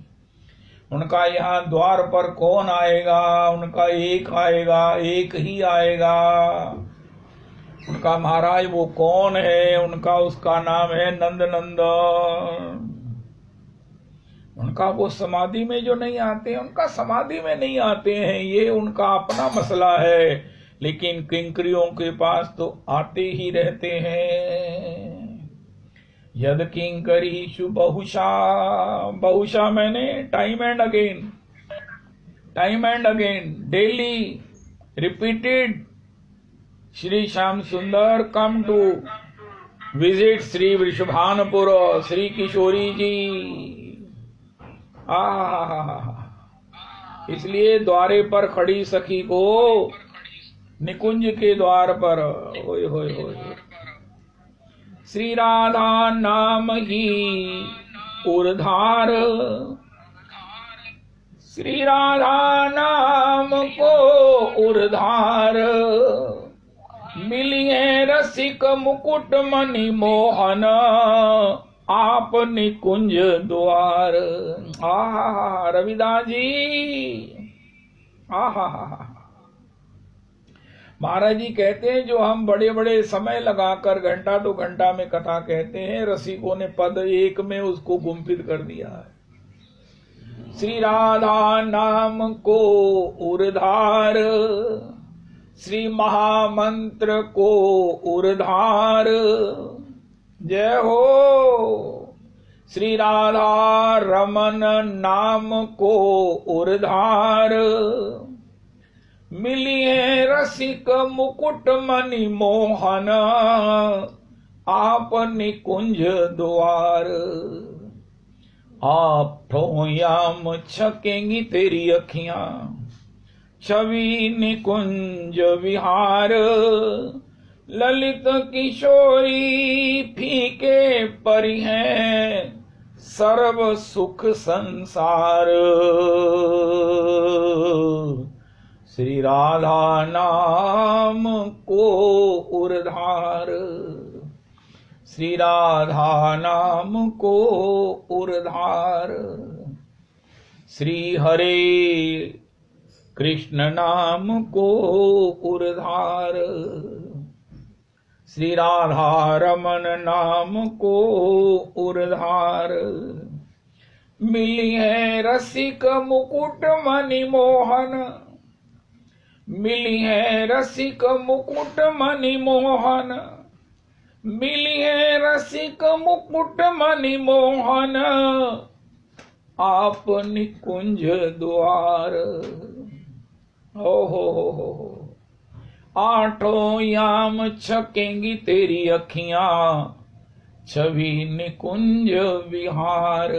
उनका यहाँ द्वार पर कौन आएगा? उनका एक आएगा, एक ही आएगा। उनका महाराज वो कौन है? उनका उसका नाम है नंद नंदन। उनका वो समाधि में जो नहीं आते, उनका समाधि में नहीं आते हैं, ये उनका अपना मसला है, लेकिन किंकरियों के पास तो आते ही रहते हैं। यद किंकरीषु बहुशा, बहुशा मैंने time and again, time and again, daily repeated, Shri Shyam Sundar come to visit Shri Vrishabhanpur, Shri Kishori ji. इसलिए द्वारे पर खड़ी सखी को निकुंज के द्वार पर, ओए होए होए, श्री राधा नाम ही उर्धार, श्री राधा नाम को उर्धार, मिलिए रसिक मुकुट मणि मोहन, आप निकुंज द्वार। आहा रविदास जी, आहा महाराज जी कहते हैं जो हम बड़े बड़े समय लगाकर घंटा 2 घंटा में कथा कहते हैं, रसिकों ने पद एक में उसको गुम्फित कर दिया है। श्री राधा नाम को उर्धार, श्री महामंत्र को उर्धार, जय हो। श्री राधा रमन नाम को उर्धार, मिलिए रसिक मुकुट मणि मोहन, आप निकुंज द्वार। आप ठोयाम छकेंगी तेरी अखियां, छवि निकुंज विहार, ललित किशोरी फीके परी हैं, सर्व सुख संसार। श्री राधा नाम को उरधार, श्री राधा नाम को उरधार। श्री हरे कृष्ण नाम को उरधार, श्री राधा रमन नाम को उरधार। मिली है रसिक मुकुट मणि मोहन, मिली है रसिक मुकुट मणि मोहन, मिली है रसिक मुकुट मणि मोहन। आप निकुंज द्वार। हो आठों याम छकेंगी तेरी अखियां, छवि निकुंज विहार।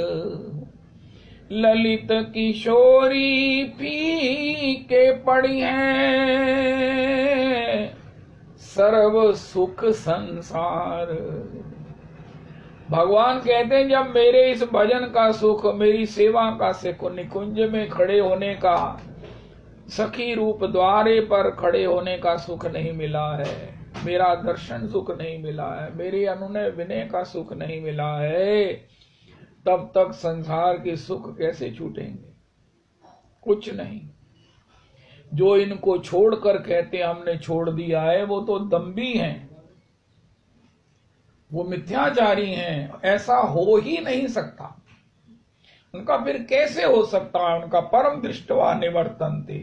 ललित किशोरी फीके पड़ी है, सर्व सुख संसार। भगवान कहते हैं जब मेरे इस भजन का सुख, मेरी सेवा का सुख, निकुंज में खड़े होने का, सखी रूप द्वारे पर खड़े होने का सुख नहीं मिला है, मेरा दर्शन सुख नहीं मिला है, मेरे अनुनय विनय का सुख नहीं मिला है, तब तक संसार के सुख कैसे छूटेंगे? कुछ नहीं। जो इनको छोड़कर कहते हमने छोड़ दिया है, वो तो दम्भी हैं, वो मिथ्याचारी हैं। ऐसा हो ही नहीं सकता। उनका फिर कैसे हो सकता है? उनका परम दृष्टवा निवर्तन्ते,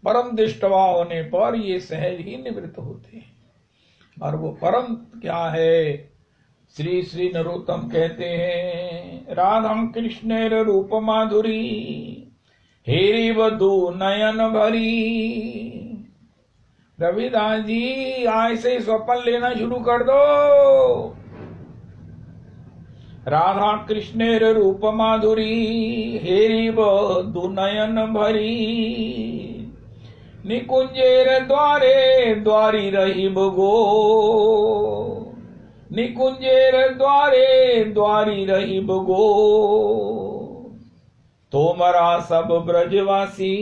परम दृष्टवा होने पर ये सहज ही निवृत्त होते हैं। और वो परम क्या है? श्री श्री नरोत्तम कहते हैं, राधा कृष्णेर रूप माधुरी, हेरी वधु नयन भरी। रविदास जी आज से स्वप्न लेना शुरू कर दो। राधा कृष्णेर रूप माधुरी, हेरी वधु नयन भरी। निकुंजेर द्वारे द्वारी रही गो, निकुंजेर द्वारे द्वारी रही गो। तोमरा सब ब्रजवासी,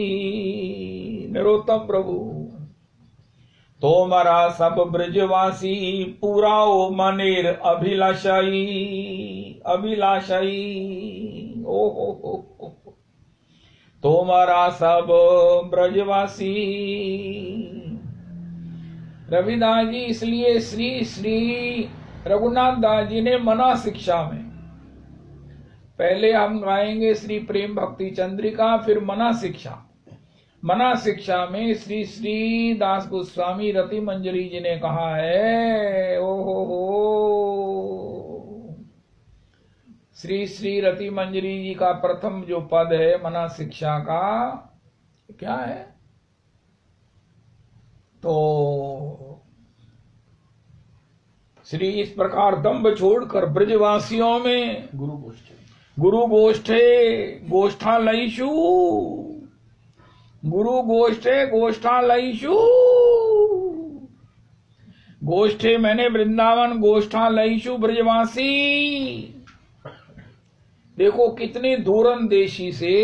नरोत्तम प्रभु, तोमरा सब ब्रजवासी, पूराओ मनेर अभिलाषाई, अभिलाषाई। ओ हो तोमरा सब ब्रजवासी। रविदास जी इसलिए श्री श्री रघुनाथ दास जी ने मना शिक्षा में, पहले हम गाएंगे श्री प्रेम भक्ति चंद्रिका, फिर मना शिक्षा। मना शिक्षा में श्री श्री दास गोस्वामी रति मंजरी जी ने कहा है, ओ हो श्री श्री रति मंजरी जी का प्रथम जो पद है मना शिक्षा का, क्या है? तो श्री इस प्रकार दंभ छोड़कर ब्रजवासियों में गुरु गोष्ठे गोष्ठा लईशु, गुरु गोष्ठे गोष्ठा लईशु। गोष्ठे मैंने वृंदावन, गोष्ठा लईशु ब्रजवासी। देखो कितनी दूरंदेशी से,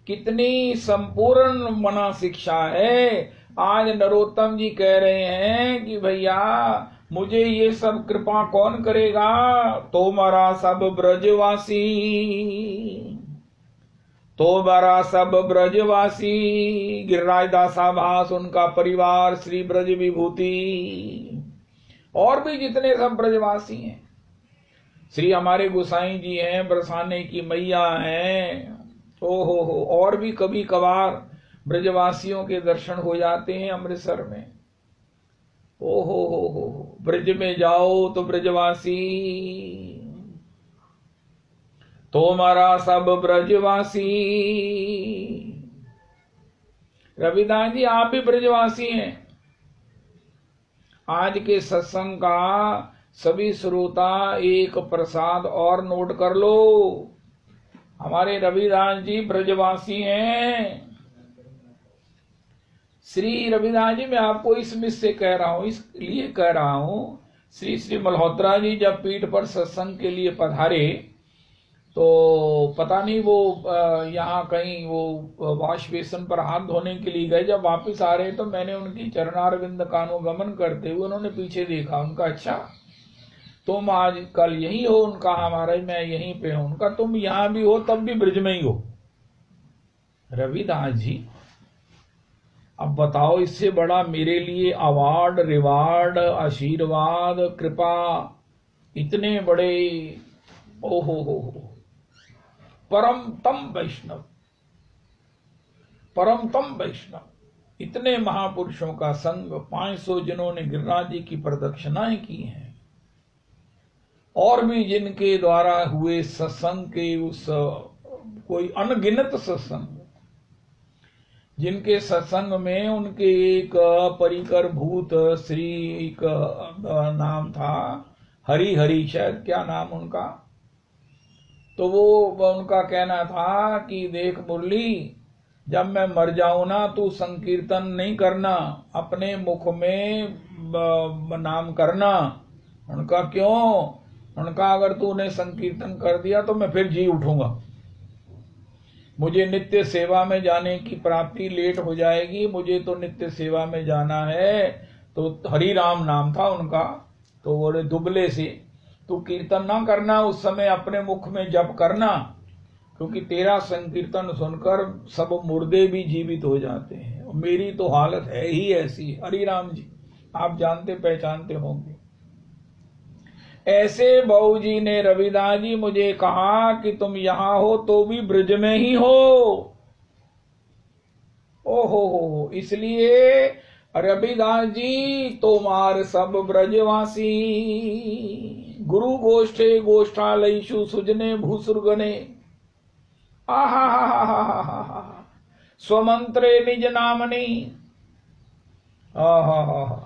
कितनी संपूर्ण मना शिक्षा है। आज नरोत्तम जी कह रहे हैं कि भैया मुझे ये सब कृपा कौन करेगा? तोमरा सब ब्रजवासी, तोमरा सब ब्रजवासी। गिरिराज दासाभास, उनका परिवार, श्री ब्रज विभूति, और भी जितने सब ब्रजवासी हैं। श्री हमारे गोसाई जी हैं, बरसाने की मैया हैं। ओ हो, और भी कभी कभार ब्रजवासियों के दर्शन हो जाते हैं अमृतसर में। ओ हो, ब्रज में जाओ तो ब्रजवासी, तोमरा सब ब्रजवासी। रविदास जी आप भी ब्रजवासी हैं। आज के सत्संग का सभी श्रोता एक प्रसाद और नोट कर लो, हमारे रविदास जी ब्रजवासी हैं। श्री रविदास जी मैं आपको इसमें से कह रहा हूं, इसलिए कह रहा हूं, श्री श्री मल्होत्रा जी जब पीठ पर सत्संग के लिए पधारे तो पता नहीं वो यहाँ कहीं वो वॉश बेसिन पर हाथ धोने के लिए गए। जब वापस आ रहे तो मैंने उनकी चरणारविंद कानोगमन करते हुए उन्होंने पीछे देखा। उनका अच्छा तुम आज कल यही हो? उनका हमारा मैं यहीं पे हूं। उनका तुम यहाँ भी हो तब भी ब्रज में ही हो। रविदास जी अब बताओ इससे बड़ा मेरे लिए अवार्ड, रिवार्ड, आशीर्वाद, कृपा, इतने बड़े ओहो हो परमतम वैष्णव, परमतम वैष्णव, इतने महापुरुषों का संग, 500 जिन्होंने गिरिराज जी की प्रदक्षिणाएं की हैं, और भी जिनके द्वारा हुए सत्संग के उस कोई अनगिनत सत्संग, जिनके सत्संग में उनके एक परिकर भूत श्री एक नाम था हरि हरि, शायद क्या नाम उनका, तो वो उनका कहना था कि देख मुरली, जब मैं मर जाऊं ना तू संकीर्तन नहीं करना, अपने मुख में नाम करना। उनका क्यों? उनका अगर तूने संकीर्तन कर दिया तो मैं फिर जी उठूंगा, मुझे नित्य सेवा में जाने की प्राप्ति लेट हो जाएगी, मुझे तो नित्य सेवा में जाना है। तो हरि राम नाम था उनका। तो बोले दुबले से तू कीर्तन ना करना, उस समय अपने मुख में जप करना, क्योंकि तेरा संकीर्तन सुनकर सब मुर्दे भी जीवित हो जाते हैं। और मेरी तो हालत है ही ऐसी। हरि राम जी आप जानते पहचानते होंगे। ऐसे बहू जी ने रविदास जी मुझे कहा कि तुम यहां हो तो भी ब्रज में ही हो। ओहो, इसलिए रविदास जी तुम्हार सब ब्रजवासी, गुरु गोष्ठे गोष्ठालयिषु सुजने भूसुरगणे, आहा स्वमंत्रे निज नामनी, आहा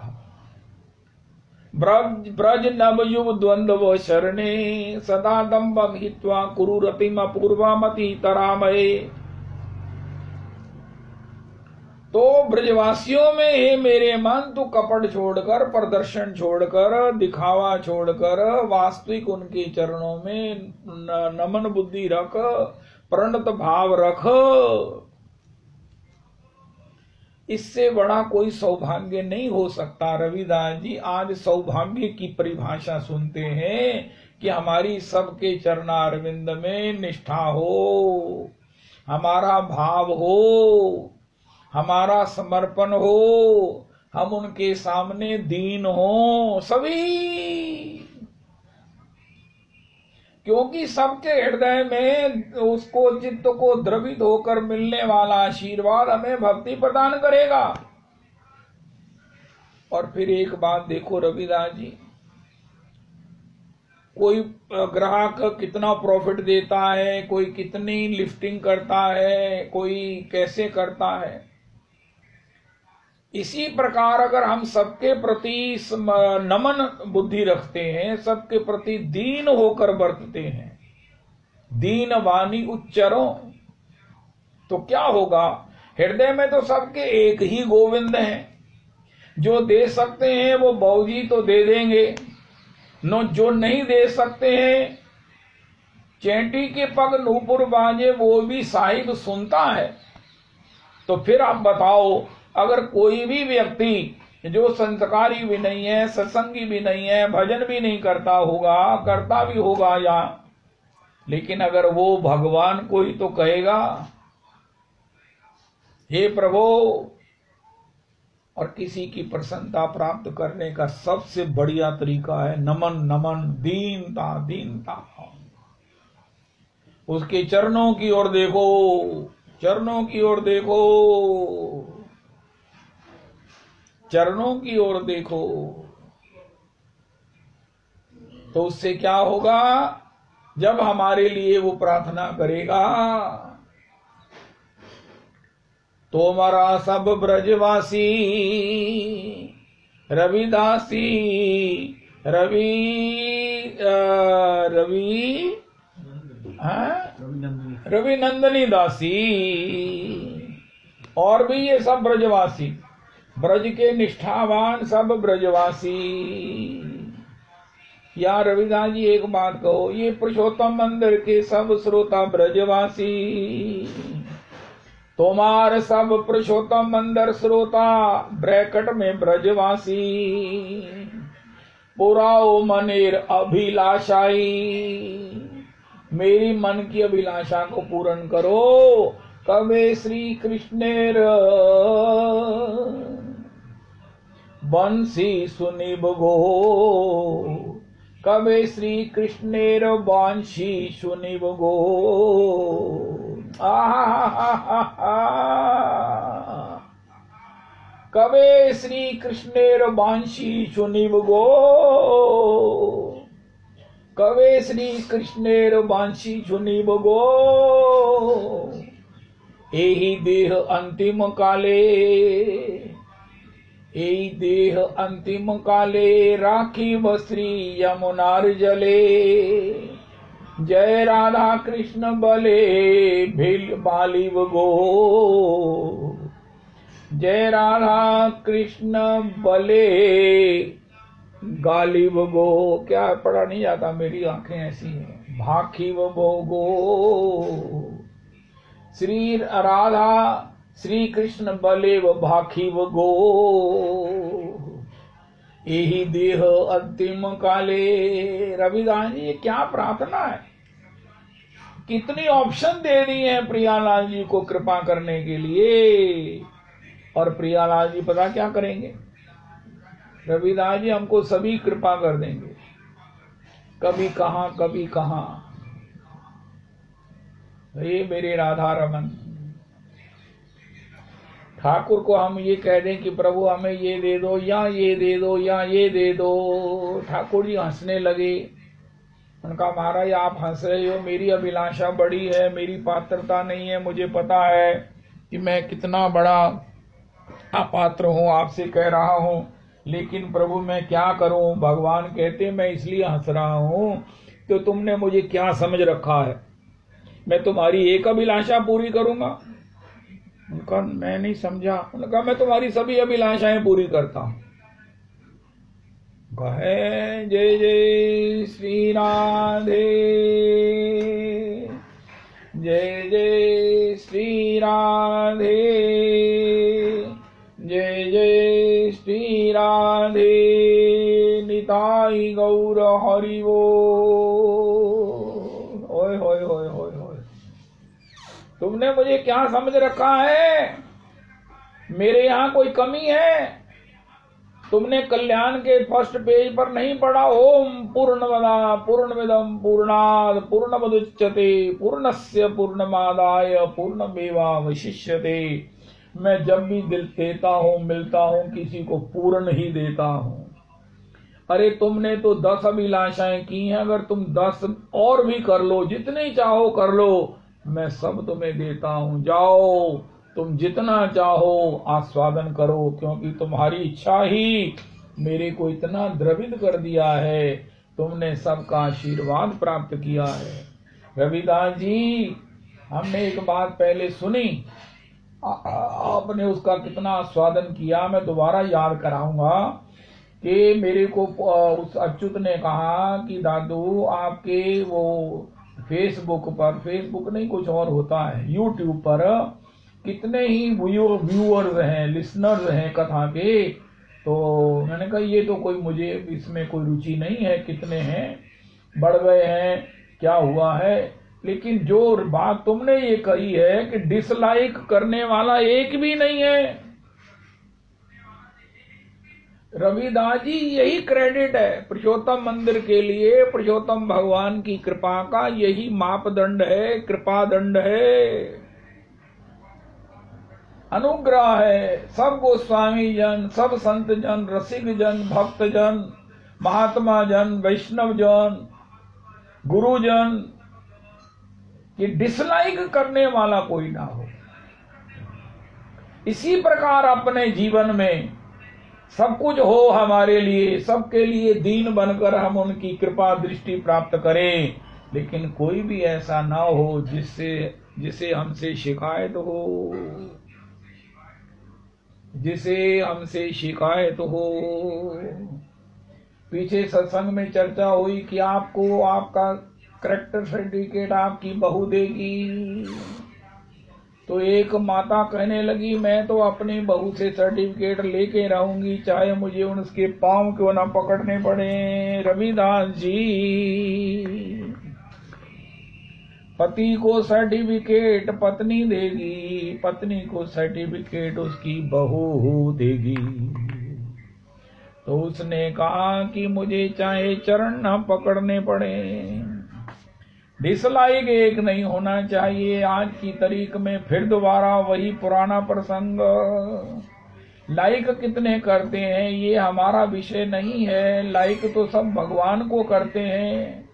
ब्रज नवयुव द्वंद्व शरणे, सदा दम्भं हित्वा कुरु रतिम पूर्वामति तरामये। तो ब्रजवासियों में हे मेरे मन, तू कपट छोड़कर, प्रदर्शन छोड़कर, दिखावा छोड़कर वास्तविक उनके चरणों में नमन बुद्धि रख, प्रणत भाव रख। इससे बड़ा कोई सौभाग्य नहीं हो सकता। रविदास जी आज सौभाग्य की परिभाषा सुनते हैं कि हमारी सबके चरणारविंद में निष्ठा हो, हमारा भाव हो, हमारा समर्पण हो, हम उनके सामने दीन हो सभी, क्योंकि सबके हृदय में उसको चित्त को द्रवित होकर मिलने वाला आशीर्वाद हमें भक्ति प्रदान करेगा। और फिर एक बात देखो रविदास जी, कोई ग्राहक कितना प्रॉफिट देता है, कोई कितनी लिफ्टिंग करता है, कोई कैसे करता है, इसी प्रकार अगर हम सबके प्रति नमन बुद्धि रखते हैं, सबके प्रति दीन होकर बरतते हैं, दीन वाणी उच्चरों, तो क्या होगा? हृदय में तो सबके एक ही गोविंद हैं। जो दे सकते हैं वो बाबूजी तो दे देंगे, जो नहीं दे सकते हैं, चैंटी के पग नूपुर बाजे वो भी साहिब सुनता है। तो फिर आप बताओ, अगर कोई भी व्यक्ति जो संस्कारी भी नहीं है, सत्संगी भी नहीं है, भजन भी नहीं करता होगा, करता भी होगा या, लेकिन अगर वो भगवान को ही तो कहेगा हे प्रभु, और किसी की प्रसन्नता प्राप्त करने का सबसे बढ़िया तरीका है नमन, नमन, दीनता, दीनता। उसके चरणों की ओर देखो, चरणों की ओर देखो, चरणों की ओर देखो। तो उससे क्या होगा? जब हमारे लिए वो प्रार्थना करेगा, तो हमारा सब ब्रजवासी रविदासी, रवि नंदनी दासी, और भी ये सब ब्रजवासी, ब्रज के निष्ठावान सब ब्रजवासी, या रविदास जी एक बात कहो, ये पुरुषोत्तम मंदिर के सब श्रोता ब्रजवासी, तुम्हार सब पुरुषोत्तम मंदिर श्रोता ब्रैकेट में ब्रजवासी, पुराओ मनेर अभिलाषाई, मेरी मन की अभिलाषा को पूर्ण करो। कवे श्री कृष्णेर बंसी सुनिब गो, कवे श्री कृष्णेर बंसी सुनिब गो। कवे श्री कृष्णेर बंसी सुनिब गो, कवे श्री कृष्णेर बंसी सुनिब गो। एही देह अंतिम काले, एही देह अंतिम काले, राखी श्री यमुनार जले। जय राधा कृष्ण बले भिल बालिव गो, जय राधा कृष्ण बले गालिब गो। क्या पढ़ा नहीं जाता, मेरी आंखें ऐसी हैं। भाखिव गो, श्री राधा श्री कृष्ण बलेव भाखिव गो। यही देह अंतिम काले। रविदास जी, ये क्या प्रार्थना है, कितनी ऑप्शन दे दी है प्रियालाल जी को कृपा करने के लिए। और प्रियालाल जी पता क्या करेंगे, रविदास जी हमको सभी कृपा कर देंगे, कभी कहां कभी कहां। ये मेरे राधा रमन ठाकुर को हम ये कह दें कि प्रभु हमें ये दे दो या ये दे दो या ये दे दो, ठाकुर जी हंसने लगे। उनका महाराज आप हंस रहे हो, मेरी अभिलाषा बड़ी है, मेरी पात्रता नहीं है, मुझे पता है कि मैं कितना बड़ा अपात्र हूँ, आपसे कह रहा हूँ, लेकिन प्रभु मैं क्या करूं। भगवान कहते मैं इसलिए हंस रहा हूं तो तुमने मुझे क्या समझ रखा है, मैं तुम्हारी एक अभिलाषा पूरी करूंगा। उनका मैं नहीं समझा। उनका मैं तुम्हारी सभी अभिलाषाएं पूरी करता हूं। कहे जय जय श्री राधे, जय जय श्री राधे, जय जय श्री राधे, निताई गौर हरि वो। ओए होए होए होए होए, तुमने मुझे क्या समझ रखा है, मेरे यहाँ कोई कमी है? तुमने कल्याण के फर्स्ट पेज पर नहीं पढ़ा, ओम पूर्णमदा पूर्णमिदं पूर्णात् पूर्णमुदच्यते पूर्णस्य पूर्णमादाय पूर्णमेवावशिष्यते। मैं जब भी दिल देता हूँ, मिलता हूँ, किसी को पूर्ण ही देता हूँ। अरे तुमने तो 10 अभिलाषाएं की हैं, अगर तुम 10 और भी कर लो, जितने चाहो कर लो, मैं सब तुम्हें देता हूँ। जाओ तुम जितना चाहो आस्वादन करो, क्योंकि तुम्हारी इच्छा ही मेरे को इतना द्रवित कर दिया है, तुमने सबका आशीर्वाद प्राप्त किया है। रविदास जी, हमने एक बात पहले सुनी, आपने उसका कितना आस्वादन किया, मैं दोबारा याद कराऊंगा कि मेरे को उस अच्युत ने कहा कि दादू आपके वो फेसबुक पर, फेसबुक नहीं कुछ और होता है, यूट्यूब पर कितने ही व्यूअर्स हैं, लिसनर्स हैं कथा के। तो मैंने कहा ये तो कोई, मुझे इसमें कोई रुचि नहीं है, कितने हैं, बढ़ गए हैं, क्या हुआ है। लेकिन जो बात तुमने ये कही है कि डिसलाइक करने वाला एक भी नहीं है, रविदास जी यही क्रेडिट है पुरुषोत्तम मंदिर के लिए। पुरुषोत्तम भगवान की कृपा का यही मापदंड है, कृपा दंड है, अनुग्रह है। सब गोस्वामी जन, सब संत जन, रसिक जन, भक्त जन, महात्मा जन, वैष्णव जन, गुरुजन, कि डिसलाइक करने वाला कोई ना हो। इसी प्रकार अपने जीवन में सब कुछ हो हमारे लिए, सबके लिए दीन बनकर हम उनकी कृपा दृष्टि प्राप्त करें, लेकिन कोई भी ऐसा ना हो जिसे हमसे शिकायत हो, जिसे हमसे शिकायत हो। पीछे सत्संग में चर्चा हुई कि आपको आपका करेक्टर सर्टिफिकेट आपकी बहू देगी। तो एक माता कहने लगी मैं तो अपनी बहू से सर्टिफिकेट लेके रहूंगी, चाहे मुझे उसके पांव क्यों ना पकड़ने पड़े। रविदास जी, पति को सर्टिफिकेट पत्नी देगी, पत्नी को सर्टिफिकेट उसकी बहू देगी। तो उसने कहा कि मुझे चाहे चरण न पकड़ने पड़े, डिसलाइक एक नहीं होना चाहिए। आज की तारीख में फिर दोबारा वही पुराना प्रसंग, लाइक कितने करते हैं ये हमारा विषय नहीं है। लाइक तो सब भगवान को करते हैं,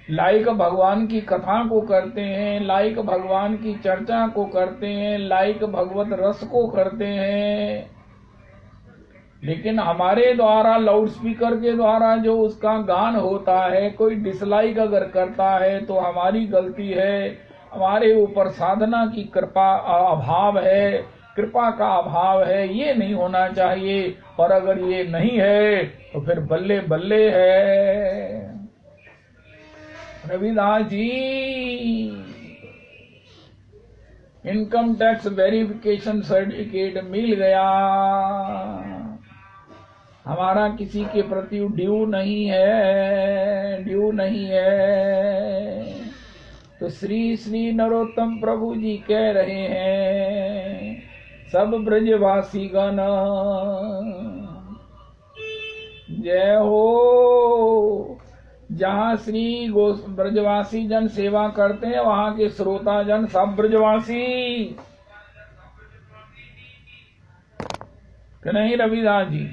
लाइक भगवान की कथा को करते हैं, लाइक भगवान की चर्चा को करते हैं, लाइक भगवत रस को करते हैं। लेकिन हमारे द्वारा लाउड स्पीकर के द्वारा जो उसका गान होता है, कोई डिसलाइक अगर करता है तो हमारी गलती है, हमारे ऊपर साधना की कृपा अभाव है, कृपा का अभाव है, ये नहीं होना चाहिए। पर अगर ये नहीं है तो फिर बल्ले बल्ले है। Ravidas ji, income tax verification certificate मिल गया, हमारा किसी के प्रति ड्यू नहीं है, ड्यू नहीं है। तो श्री श्री नरोत्तम प्रभु जी कह रहे हैं, सब ब्रजवासी गण जय हो। जहाँ श्री ब्रजवासी जन सेवा करते हैं वहाँ के श्रोता जन सब ब्रजवासी, कि नहीं रविदास जी?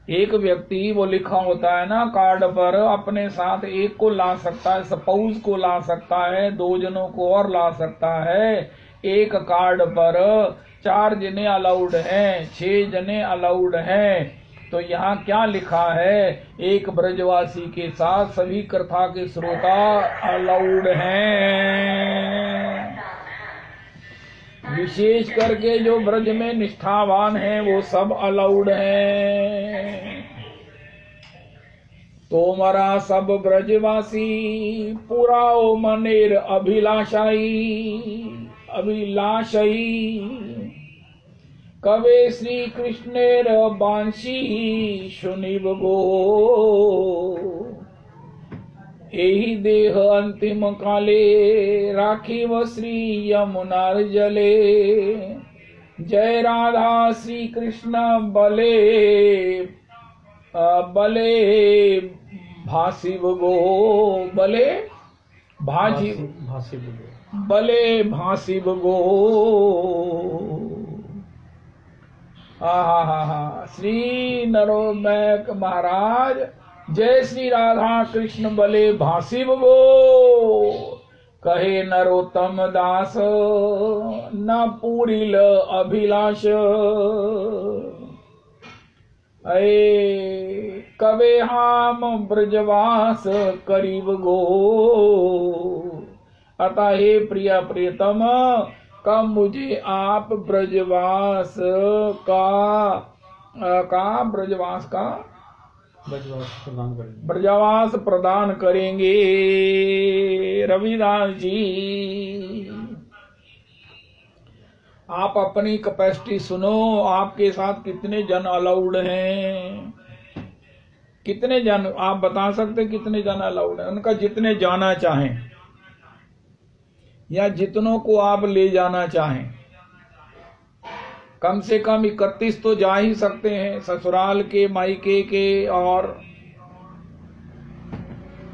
एक व्यक्ति वो लिखा होता है ना कार्ड पर, अपने साथ एक को ला सकता है, स्पाउस को ला सकता है, 2 जनों को और ला सकता है। एक कार्ड पर 4 जने अलाउड हैं, 6 जने अलाउड हैं। तो यहाँ क्या लिखा है? एक ब्रजवासी के साथ सभी कथा के श्रोता अलाउड हैं। विशेष करके जो ब्रज में निष्ठावान हैं वो सब अलाउड हैं। तोमरा सब ब्रजवासी पूरा ओ मनेर अभिलाषाई, अभिलाषई कवे श्री कृष्णेर बांशी सुनिब गो। एहि देह अंतिम काले राखीव श्री यमुनार जले। जय राधा श्री कृष्ण बले बले भासिब गो, बले भासी बले भासिब गो। हा श्री नरोमैक महाराज, जय श्री राधा कृष्ण बले भासिब गो। कहे नरोत्तम दास न पूरिल अभिलाष। अये कवे हम ब्रजवास करीब गो। अतः हे प्रिय प्रियतम, कब मुझे आप ब्रजवास का ब्रजवास प्रदान करेंगे। रविदास जी, आप अपनी कैपेसिटी सुनो, आपके साथ कितने जन अलाउड हैं? कितने जन आप बता सकते कितने जन अलाउड हैं? उनका जितने जाना चाहें या जितनों को आप ले जाना चाहें, कम से कम 31 तो जा ही सकते हैं, ससुराल के, मायके के और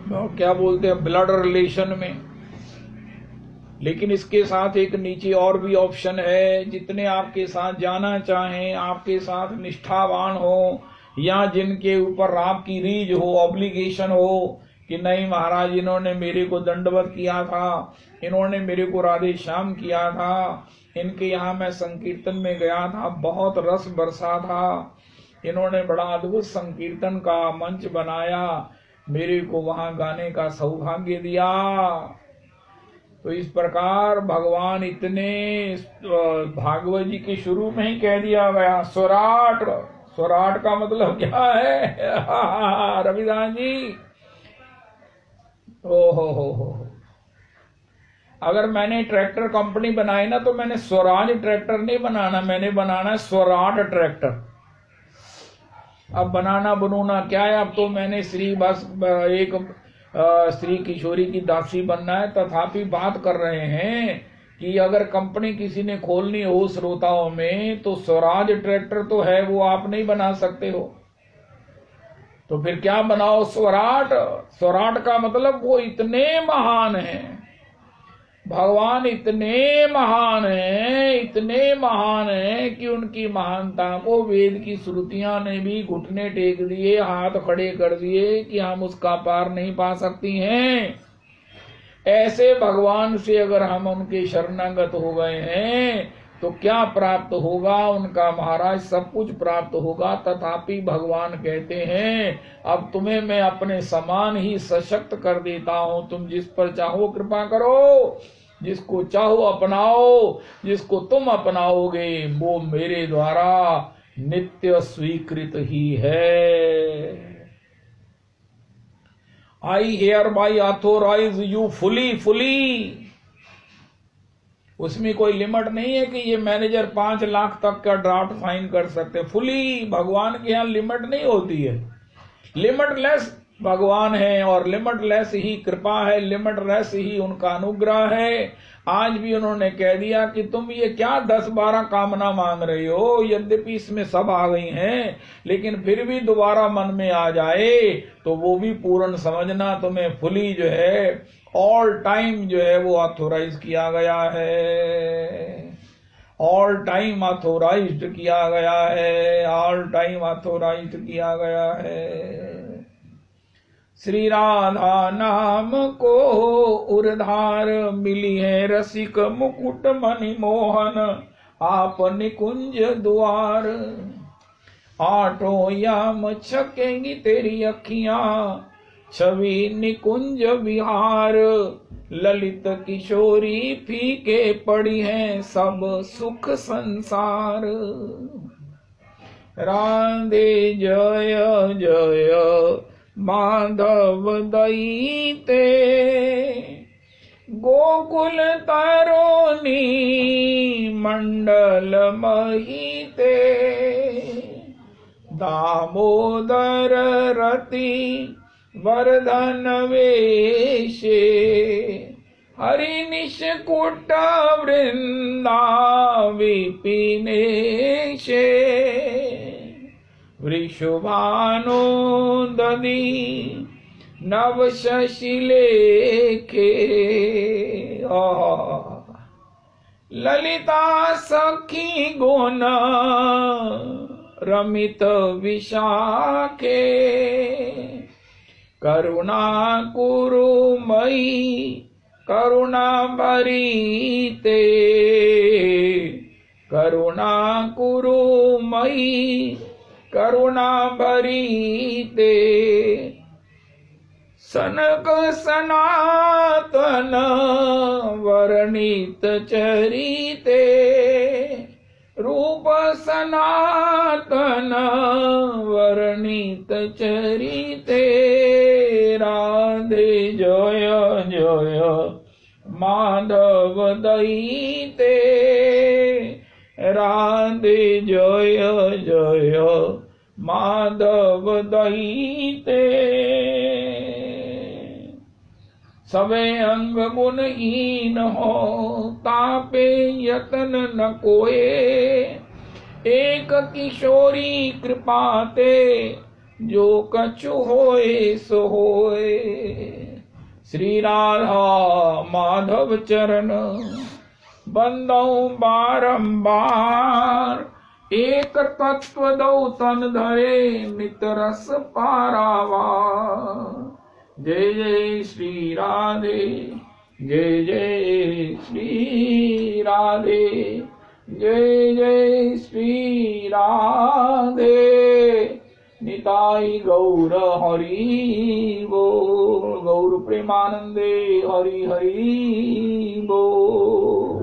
क्या बोलते हैं ब्लड रिलेशन में। लेकिन इसके साथ एक नीचे और भी ऑप्शन है, जितने आपके साथ जाना चाहें, आपके साथ निष्ठावान हो या जिनके ऊपर आपकी रीज हो, ऑब्लिगेशन हो कि नहीं महाराज इन्होंने मेरे को दंडवत किया था, इन्होंने मेरे को राधे श्याम किया था, इनके यहाँ मैं संकीर्तन में गया था, बहुत रस बरसा था, इन्होंने बड़ा अद्भुत संकीर्तन का मंच बनाया, मेरे को वहां गाने का सौभाग्य दिया। तो इस प्रकार भगवान इतने भागवत जी के शुरू में ही कह दिया गया, स्वराट स्वराट का मतलब क्या है? रविदास जी, ओ हो। अगर मैंने ट्रैक्टर कंपनी बनाई ना, तो मैंने स्वराज ट्रैक्टर नहीं बनाना, मैंने बनाना है स्वराट ट्रैक्टर। अब बनाना बनूना क्या है, अब तो मैंने श्री बस एक श्री किशोरी की दासी बनना है। तथापि बात कर रहे हैं कि अगर कंपनी किसी ने खोलनी हो श्रोताओं में, तो स्वराज ट्रैक्टर तो है, वो आप नहीं बना सकते हो, तो फिर क्या बनाओ? स्वराट। स्वराट का मतलब वो इतने महान हैं, भगवान इतने महान हैं, इतने महान हैं कि उनकी महानता को वेद की श्रुतियां ने भी घुटने टेक दिए, हाथ खड़े कर दिए कि हम उसका पार नहीं पा सकती हैं। ऐसे भगवान से अगर हम उनके शरणागत हो गए हैं तो क्या प्राप्त होगा? उनका महाराज सब कुछ प्राप्त होगा। तथापि भगवान कहते हैं, अब तुम्हें मैं अपने समान ही सशक्त कर देता हूं, तुम जिस पर चाहो कृपा करो, जिसको चाहो अपनाओ, जिसको तुम अपनाओगे वो मेरे द्वारा नित्य स्वीकृत ही है। I hereby authorise you fully. उसमें कोई लिमिट नहीं है कि ये मैनेजर 5 लाख तक का ड्राफ्ट साइन कर सकते। फुली, भगवान के यहाँ लिमिट नहीं होती है। लिमिटलेस भगवान है और लिमिटलेस ही कृपा है, लिमिटलेस ही उनका अनुग्रह है। आज भी उन्होंने कह दिया कि तुम ये क्या 10-12 कामना मांग रहे हो, यद्यपि इसमें सब आ गई हैं, लेकिन फिर भी दोबारा मन में आ जाए तो वो भी पूर्ण समझना। तुम्हें फुली जो है, ऑल टाइम जो है वो ऑथोराइज किया गया है, ऑल टाइम ऑथोराइज्ड किया गया है, ऑल टाइम ऑथोराइज्ड किया गया है। श्री राधा नाम को उर्धार मिली है, रसिक मुकुट मणि मोहन आप निकुंज द्वार। 8 याम छकेंगी तेरी अखियां, छवि निकुंज विहार। ललित किशोरी फीके पड़ी हैं सब सुख संसार। राधे जय जय माधव दईते, गोकुल तरोनी मंडल महीते। दामोदर रति वर्धन वेशे, हरि निष्कुट वृंदा विपिनेशे। वृषभानो ददी नव शशिलेखे, ललिता सखी गुण रमित विशाखे। करुणा कुरुमयी करुणा भरीते, करुणा कुरुमयी करुणा भरीते। सनक सनातन वर्णित चरिते, रूप सनातन वर्णित चरिते। राधे जय जय माधव दईते, राधे जय जय माधव दईते। सवे अंग गुणहीन हो, तापे यतन न कोए। एक किशोरी कृपाते, जो कछु होए सो होए। श्री राधा माधव चरण बंदौ बारंबार। एक तत्व दो तन धरे, नित रस पारावार। जय जय श्री राधे, जय जय श्री राधे, जय जय श्री राधे। निताई गौर हरि बोल, गौर प्रेमानंदे हरि हरि बोल।